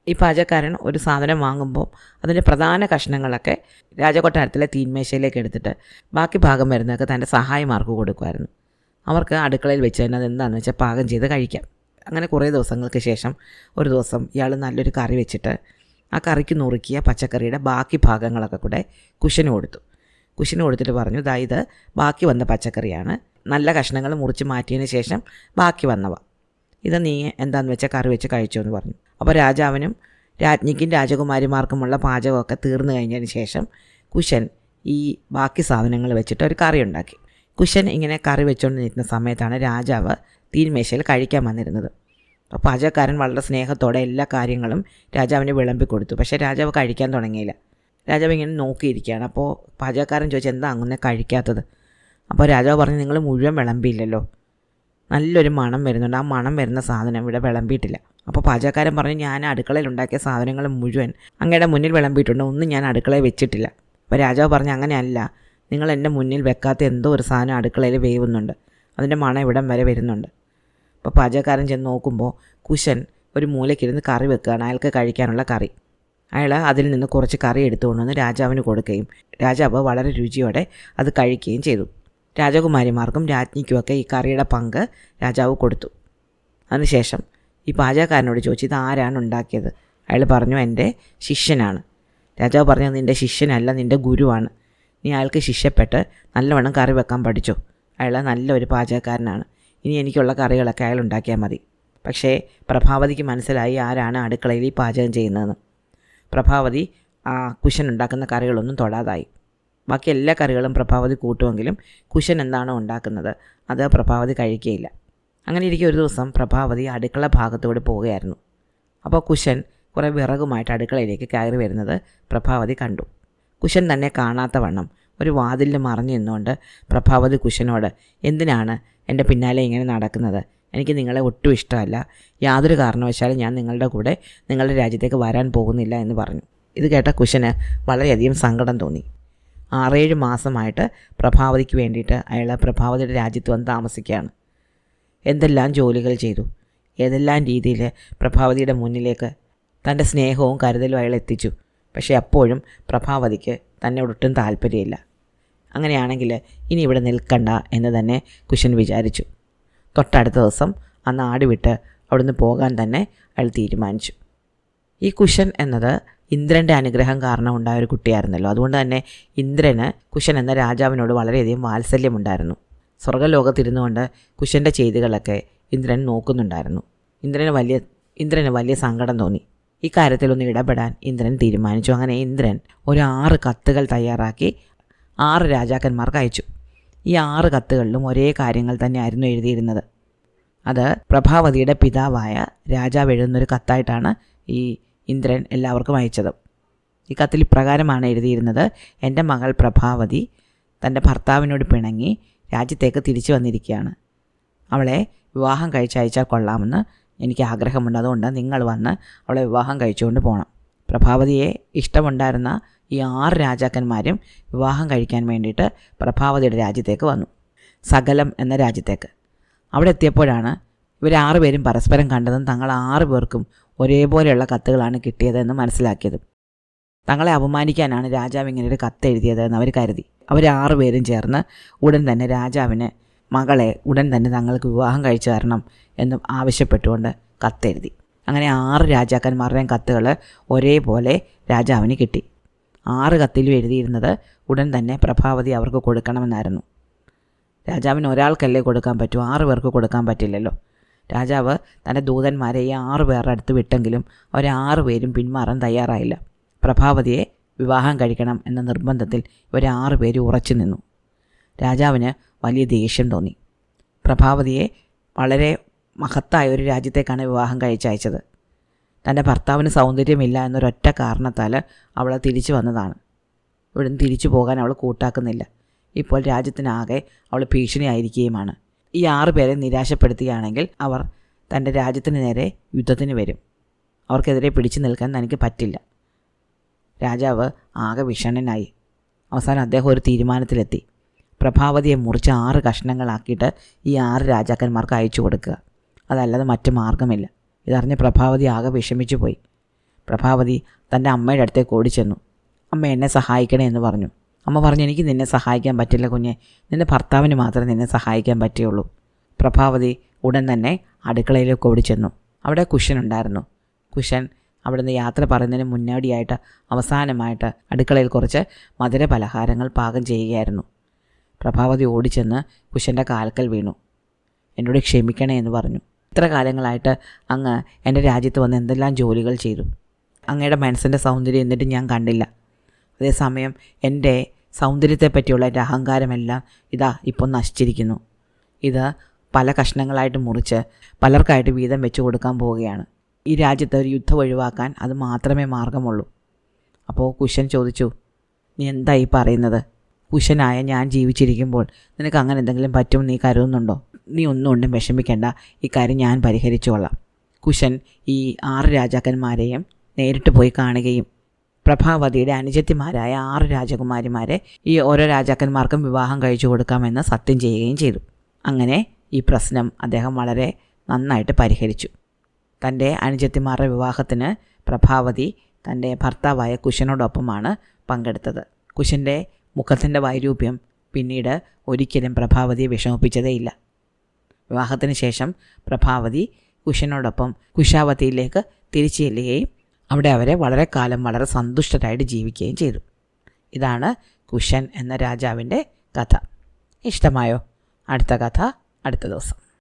ഈ പാചകക്കാരൻ ഒരു സാധനം വാങ്ങുമ്പോൾ അതിൻ്റെ പ്രധാന കഷ്ണങ്ങളൊക്കെ രാജകൊട്ടാരത്തിലെ തീന്മേശയിലേക്ക് എടുത്തിട്ട് ബാക്കി ഭാഗം വരുന്നതൊക്കെ തൻ്റെ സഹായിമാർക്ക് കൊടുക്കുമായിരുന്നു. അവർക്ക് അടുക്കളയിൽ വെച്ച് തന്നെ അതെന്താണെന്ന് വെച്ചാൽ പാകം ചെയ്ത് കഴിക്കാം. അങ്ങനെ കുറേ ദിവസങ്ങൾക്ക് ശേഷം ഒരു ദിവസം ഇയാൾ നല്ലൊരു കറി വെച്ചിട്ട് ആ കറിക്ക് നുറുക്കിയ പച്ചക്കറിയുടെ ബാക്കി ഭാഗങ്ങളൊക്കെ കൂടെ കുശന് കൊടുത്തു. കുശന് കൊടുത്തിട്ട് പറഞ്ഞു, ഇത് ബാക്കി വന്ന പച്ചക്കറിയാണ്, നല്ല കഷ്ണങ്ങൾ മുറിച്ച് മാറ്റിയതിന് ശേഷം ബാക്കി വന്നവ, ഇത് നീ എന്താണെന്ന് വെച്ചാൽ കറി വെച്ച് കഴിച്ചോ എന്ന് പറഞ്ഞു. അപ്പോൾ രാജാവിനും രാജ്ഞിക്കും രാജകുമാരിമാർക്കുമുള്ള പാചകമൊക്കെ തീർന്നു കഴിഞ്ഞതിന് ശേഷം കുശൻ ഈ ബാക്കി സാധനങ്ങൾ വെച്ചിട്ട് ഒരു കറി ഉണ്ടാക്കി. കുശൻ ഇങ്ങനെ കറി വെച്ചുകൊണ്ട് നിൽക്കുന്ന സമയത്താണ് രാജാവ് തീന്മേശയിൽ കഴിക്കാൻ വന്നിരുന്നത്. അപ്പോൾ പാചകക്കാരൻ വളരെ സ്നേഹത്തോടെ എല്ലാ കാര്യങ്ങളും രാജാവിന് വിളമ്പി കൊടുത്തു. പക്ഷേ രാജാവ് കഴിക്കാൻ തുടങ്ങിയില്ല. രാജാവ് ഇങ്ങനെ നോക്കിയിരിക്കുകയാണ്. അപ്പോൾ പാചകക്കാരൻ ചോദിച്ചു, എന്താ അങ്ങനെ കഴിക്കാത്തത്? അപ്പോൾ രാജാവ് പറഞ്ഞു, നിങ്ങൾ മുഴുവൻ വിളമ്പിയില്ലല്ലോ, നല്ലൊരു മണം വരുന്നുണ്ട്, ആ മണം വരുന്ന സാധനം ഇവിടെ വിളമ്പിയിട്ടില്ല. അപ്പോൾ പാചകക്കാരൻ പറഞ്ഞു, ഞാൻ അടുക്കളയിൽ ഉണ്ടാക്കിയ സാധനങ്ങൾ മുഴുവൻ അങ്ങയുടെ മുന്നിൽ വിളമ്പിയിട്ടുണ്ട്, ഒന്നും ഞാൻ അടുക്കളയിൽ വെച്ചിട്ടില്ല. അപ്പോൾ രാജാവ് പറഞ്ഞു, അങ്ങനെയല്ല, നിങ്ങൾ എൻ്റെ മുന്നിൽ വെക്കാത്ത എന്തോ ഒരു സാധനം അടുക്കളയിൽ വേവുന്നുണ്ട്, അതിൻ്റെ മണം ഇവിടം വരെ വരുന്നുണ്ട്. അപ്പോൾ പാചകക്കാരൻ ചെന്ന് നോക്കുമ്പോൾ കുശൻ ഒരു മൂലയ്ക്കിരുന്ന് കറി വെക്കുകയാണ്, അയാൾക്ക് കഴിക്കാനുള്ള കറി. അയാൾ അതിൽ നിന്ന് കുറച്ച് കറി എടുത്തുകൊണ്ടുവന്ന് രാജാവിന് കൊടുക്കുകയും രാജാവ് വളരെ രുചിയോടെ അത് കഴിക്കുകയും ചെയ്തു. രാജകുമാരിമാർക്കും രാജ്ഞിക്കുമൊക്കെ ഈ കറിയുടെ പങ്ക് രാജാവ് കൊടുത്തു. അതിനുശേഷം ഈ പാചകക്കാരനോട് ചോദിച്ചു, ഇത് ആരാണ് ഉണ്ടാക്കിയത്? അയാൾ പറഞ്ഞു, എൻ്റെ ശിഷ്യനാണ്. രാജാവ് പറഞ്ഞു, നിൻ്റെ ശിഷ്യനല്ല, നിൻ്റെ ഗുരുവാണ്. നീ അയാൾക്ക് ശിഷ്യപ്പെട്ട് നല്ലവണ്ണം കറി വെക്കാൻ പഠിച്ചു. അയാൾ നല്ലൊരു പാചകക്കാരനാണ്. ഇനി എനിക്കുള്ള കറികളൊക്കെ അയാൾ ഉണ്ടാക്കിയാൽ മതി. പക്ഷേ പ്രഭാവതിക്ക് മനസ്സിലായി ആരാണ് അടുക്കളയിൽ ഈ പാചകം ചെയ്യുന്നതെന്ന്. പ്രഭാവതി ആ കുശൻ ഉണ്ടാക്കുന്ന കറികളൊന്നും തൊടാതായി. ബാക്കി എല്ലാ കറികളും പ്രഭാവതി കൂട്ടുമെങ്കിലും കുശൻ എന്താണോ ഉണ്ടാക്കുന്നത് അത് പ്രഭാവതി കഴിക്കുകയില്ല. അങ്ങനെ ഇരിക്കെ ഒരു ദിവസം പ്രഭാവതി അടുക്കള ഭാഗത്തോട് പോവുകയായിരുന്നു. അപ്പോൾ കുശൻ കുറേ വിറകുമായിട്ട് അടുക്കളയിലേക്ക് കയറി വരുന്നത് പ്രഭാവതി കണ്ടു. കുശൻ തന്നെ കാണാത്ത വണ്ണം ഒരു വാതിലിൽ മറഞ്ഞു നിന്നുകൊണ്ട് പ്രഭാവതി കുശനോട്, എന്തിനാണ് എൻ്റെ പിന്നാലെ ഇങ്ങനെ നടക്കുന്നത്? എനിക്ക് നിങ്ങളെ ഒട്ടും ഇഷ്ടമല്ല, യാതൊരു കാരണവശാലും ഞാൻ നിങ്ങളുടെ കൂടെ നിങ്ങളുടെ രാജ്യത്തേക്ക് വരാൻ പോകുന്നില്ല എന്ന് പറഞ്ഞു. ഇത് കേട്ട കുശന് വളരെയധികം സങ്കടം തോന്നി. 6-7 മാസമായിട്ട് പ്രഭാവതിക്ക് വേണ്ടിയിട്ട് അയാൾ പ്രഭാവതിയുടെ രാജ്യത്ത് വന്ന് താമസിക്കുകയാണ്. എന്തെല്ലാം ജോലികൾ ചെയ്തു, ഏതെല്ലാം രീതിയിൽ പ്രഭാവതിയുടെ മുന്നിലേക്ക് തൻ്റെ സ്നേഹവും കരുതലും അയാൾ എത്തിച്ചു. പക്ഷേ അപ്പോഴും പ്രഭാവതിക്ക് തന്നോടൊട്ടും താല്പര്യമില്ല. അങ്ങനെയാണെങ്കിൽ ഇനി ഇവിടെ നിൽക്കണ്ട എന്ന് തന്നെ കുശൻ വിചാരിച്ചു. തൊട്ടടുത്ത ദിവസം ആ നാട് വിട്ട് അവിടുന്ന് പോകാൻ തന്നെ അയാൾ തീരുമാനിച്ചു. ഈ കുശൻ എന്നത് ഇന്ദ്രൻ്റെ അനുഗ്രഹം കാരണം ഉണ്ടായ ഒരു കുട്ടിയായിരുന്നല്ലോ. അതുകൊണ്ട് തന്നെ ഇന്ദ്രന് കുശൻ എന്ന രാജാവിനോട് വളരെയധികം വാത്സല്യമുണ്ടായിരുന്നു. സ്വർഗ്ഗലോകത്തിരുന്നു കൊണ്ട് കുശൻ്റെ ചെയ്തികളൊക്കെ ഇന്ദ്രൻ നോക്കുന്നുണ്ടായിരുന്നു. ഇന്ദ്രന് വലിയ സങ്കടം തോന്നി. ഈ കാര്യത്തിലൊന്ന് ഇടപെടാൻ ഇന്ദ്രൻ തീരുമാനിച്ചു. അങ്ങനെ ഇന്ദ്രൻ ഒരു 6 കത്തുകൾ തയ്യാറാക്കി 6 രാജാക്കന്മാർക്ക് അയച്ചു. ഈ 6 കത്തുകളിലും ഒരേ കാര്യങ്ങൾ തന്നെയായിരുന്നു എഴുതിയിരുന്നത്. അത് പ്രഭാവതിയുടെ പിതാവായ രാജാവ് എഴുതുന്നൊരു കത്തായിട്ടാണ് ഈ ഇന്ദ്രൻ എല്ലാവർക്കും അയച്ചത്. ഈ കത്തിൽ ഇപ്രകാരമാണ് എഴുതിയിരുന്നത്: എൻ്റെ മകൾ പ്രഭാവതി തൻ്റെ ഭർത്താവിനോട് പിണങ്ങി രാജ്യത്തേക്ക് തിരിച്ചു വന്നിരിക്കുകയാണ്. അവളെ വിവാഹം കഴിച്ചയച്ചാൽ കൊള്ളാമെന്ന് എനിക്ക് ആഗ്രഹമുണ്ട്. അതുകൊണ്ട് നിങ്ങൾ വന്ന് അവളെ വിവാഹം കഴിച്ചുകൊണ്ട് പോകണം. പ്രഭാവതിയെ ഇഷ്ടമുണ്ടായിരുന്ന ഈ 6 രാജാക്കന്മാരും വിവാഹം കഴിക്കാൻ വേണ്ടിയിട്ട് പ്രഭാവതിയുടെ രാജ്യത്തേക്ക് വന്നു, സകലം എന്ന രാജ്യത്തേക്ക്. അവിടെ എത്തിയപ്പോഴാണ് ഇവർ 6 പേരും പരസ്പരം കണ്ടതും തങ്ങൾ 6 പേർക്കും ഒരേപോലെയുള്ള കത്തുകളാണ് കിട്ടിയതെന്ന് മനസ്സിലാക്കിയത്. തങ്ങളെ അപമാനിക്കാനാണ് രാജാവ് ഇങ്ങനെ ഒരു കത്ത് എഴുതിയതെന്ന് അവർ കരുതി. അവർ 6 പേരും ചേർന്ന് ഉടൻ തന്നെ രാജാവിന് മകളെ ഉടൻ തന്നെ തങ്ങൾക്ക് വിവാഹം കഴിച്ചു തരണം എന്നും ആവശ്യപ്പെട്ടുകൊണ്ട് കത്തെഴുതി. അങ്ങനെ 6 രാജാക്കന്മാരുടെയും കത്തുകൾ ഒരേപോലെ രാജാവിന് കിട്ടി. 6 കത്തിലും എഴുതിയിരുന്നത് ഉടൻ തന്നെ പ്രഭാവതി അവർക്ക് കൊടുക്കണമെന്നായിരുന്നു. രാജാവിന് ഒരാൾക്കല്ലേ കൊടുക്കാൻ പറ്റൂ, 6 പേർക്ക് കൊടുക്കാൻ പറ്റില്ലല്ലോ. രാജാവ് തൻ്റെ ദൂതന്മാരെ ഈ 6 പേരുടെ അടുത്ത് വിട്ടെങ്കിലും അവർ 6 പേരും പിന്മാറാൻ തയ്യാറായില്ല. പ്രഭാവതിയെ വിവാഹം കഴിക്കണം എന്ന നിർബന്ധത്തിൽ ഇവർ 6 പേരും ഉറച്ചു നിന്നു. രാജാവിന് വലിയ ദേഷ്യം തോന്നി. പ്രഭാവതിയെ വളരെ മഹത്തായ ഒരു രാജ്യത്തേക്കാണ് വിവാഹം കഴിച്ചയച്ചത്. തൻ്റെ ഭർത്താവിന് സൗന്ദര്യമില്ല എന്നൊരൊറ്റ കാരണത്താൽ അവൾ തിരിച്ചു വന്നതാണ്. ഇവിടുന്ന് തിരിച്ചു പോകാൻ അവൾ കൂട്ടാക്കുന്നില്ല. ഇപ്പോൾ രാജ്യത്തിനാകെ അവൾ ഭീഷണിയായിരിക്കുകയുമാണ്. ഈ 6 പേരെ നിരാശപ്പെടുത്തുകയാണെങ്കിൽ അവർ തൻ്റെ രാജ്യത്തിന് നേരെ യുദ്ധത്തിന് വരും. അവർക്കെതിരെ പിടിച്ചു നിൽക്കാൻ തനിക്ക് പറ്റില്ല. രാജാവ് ആകെ വിഷണ്ണനായി. അവസാനം അദ്ദേഹം ഒരു തീരുമാനത്തിലെത്തി. പ്രഭാവതിയെ മുറിച്ച് 6 കഷ്ണങ്ങളാക്കിയിട്ട് ഈ 6 രാജാക്കന്മാർക്ക് അയച്ചു കൊടുക്കുക. അതല്ലാതെ മറ്റു മാർഗമില്ല. ഇതറിഞ്ഞ് പ്രഭാവതി ആകെ വിഷമിച്ചു പോയി. പ്രഭാവതി തൻ്റെ അമ്മയുടെ അടുത്തേക്ക് ഓടിച്ചെന്നു. അമ്മ എന്നെ സഹായിക്കണേ എന്ന് പറഞ്ഞു. അമ്മ പറഞ്ഞു, എനിക്ക് നിന്നെ സഹായിക്കാൻ പറ്റില്ല കുഞ്ഞെ, നിൻ്റെ ഭർത്താവിന് മാത്രമേ നിന്നെ സഹായിക്കാൻ പറ്റുകയുള്ളൂ. പ്രഭാവതി ഉടൻ തന്നെ അടുക്കളയിലേക്ക് ഓടിച്ചെന്നു. അവിടെ കുശൻ ഉണ്ടായിരുന്നു. കുശൻ അവിടുന്ന് യാത്ര പറയുന്നതിന് മുന്നോടിയായിട്ട് അവസാനമായിട്ട് അടുക്കളയിൽ കുറച്ച് മധുര പലഹാരങ്ങൾ പാകം ചെയ്യുകയായിരുന്നു. പ്രഭാവതി ഓടിച്ചെന്ന് കുശൻ്റെ കാൽക്കൽ വീണു. എന്നോട് ക്ഷമിക്കണേ എന്ന് പറഞ്ഞു. ഇത്ര കാലങ്ങളായിട്ട് അങ്ങ് എൻ്റെ രാജ്യത്ത് വന്ന് എന്തെല്ലാം ജോലികൾ ചെയ്തു. അങ്ങയുടെ മനസ്സിൻ്റെ സൗന്ദര്യം എന്നിട്ട് ഞാൻ കണ്ടില്ല. അതേസമയം എൻ്റെ സൗന്ദര്യത്തെപ്പറ്റിയുള്ള എൻ്റെ അഹങ്കാരമെല്ലാം ഇതാ ഇപ്പോൾ നശിച്ചിരിക്കുന്നു. ഇത് പല കഷ്ണങ്ങളായിട്ട് മുറിച്ച് പലർക്കായിട്ട് വീതം വെച്ച് കൊടുക്കാൻ പോവുകയാണ്. ഈ രാജ്യത്ത് ഒരു യുദ്ധം ഒഴിവാക്കാൻ അത് മാത്രമേ മാർഗമുള്ളൂ. അപ്പോൾ കുശൻ ചോദിച്ചു, നീ എന്താ ഈ പറയുന്നത്? കുശനായ ഞാൻ ജീവിച്ചിരിക്കുമ്പോൾ നിനക്ക് അങ്ങനെ എന്തെങ്കിലും പറ്റുമെന്ന് നീ കരുതുന്നുണ്ടോ? നീ ഒന്നുകൊണ്ടും വിഷമിക്കേണ്ട, ഈ കാര്യം ഞാൻ പരിഹരിച്ചുകൊള്ളാം. കുശൻ ഈ 6 രാജാക്കന്മാരെയും നേരിട്ട് പോയി കാണുകയും പ്രഭാവതിയുടെ അനുജത്തിമാരായ 6 രാജകുമാരിമാരെ ഈ ഓരോ രാജാക്കന്മാർക്കും വിവാഹം കഴിച്ചു കൊടുക്കാമെന്ന് സത്യം ചെയ്യുകയും ചെയ്തു. അങ്ങനെ ഈ പ്രശ്നം അദ്ദേഹം വളരെ നന്നായിട്ട് പരിഹരിച്ചു. തൻ്റെ അനുജത്തിമാരുടെ വിവാഹത്തിന് പ്രഭാവതി തൻ്റെ ഭർത്താവായ കുശനോടൊപ്പമാണ് പങ്കെടുത്തത്. കുശൻ്റെ മുഖത്തിൻ്റെ വൈരൂപ്യം പിന്നീട് ഒരിക്കലും പ്രഭാവതിയെ വിഷമിപ്പിച്ചതേയില്ല. വിവാഹത്തിന് ശേഷം പ്രഭാവതി കുശനോടൊപ്പം കുശാവതിയിലേക്ക് തിരിച്ചു ചെല്ലുകയും അവിടെ അവരെ വളരെ കാലം വളരെ സന്തുഷ്ടരായിട്ട് ജീവിക്കുകയും ചെയ്തു. ഇതാണ് കുശൻ എന്ന രാജാവിൻ്റെ കഥ. ഇഷ്ടമായോ? അടുത്ത കഥ അടുത്ത ദിവസം.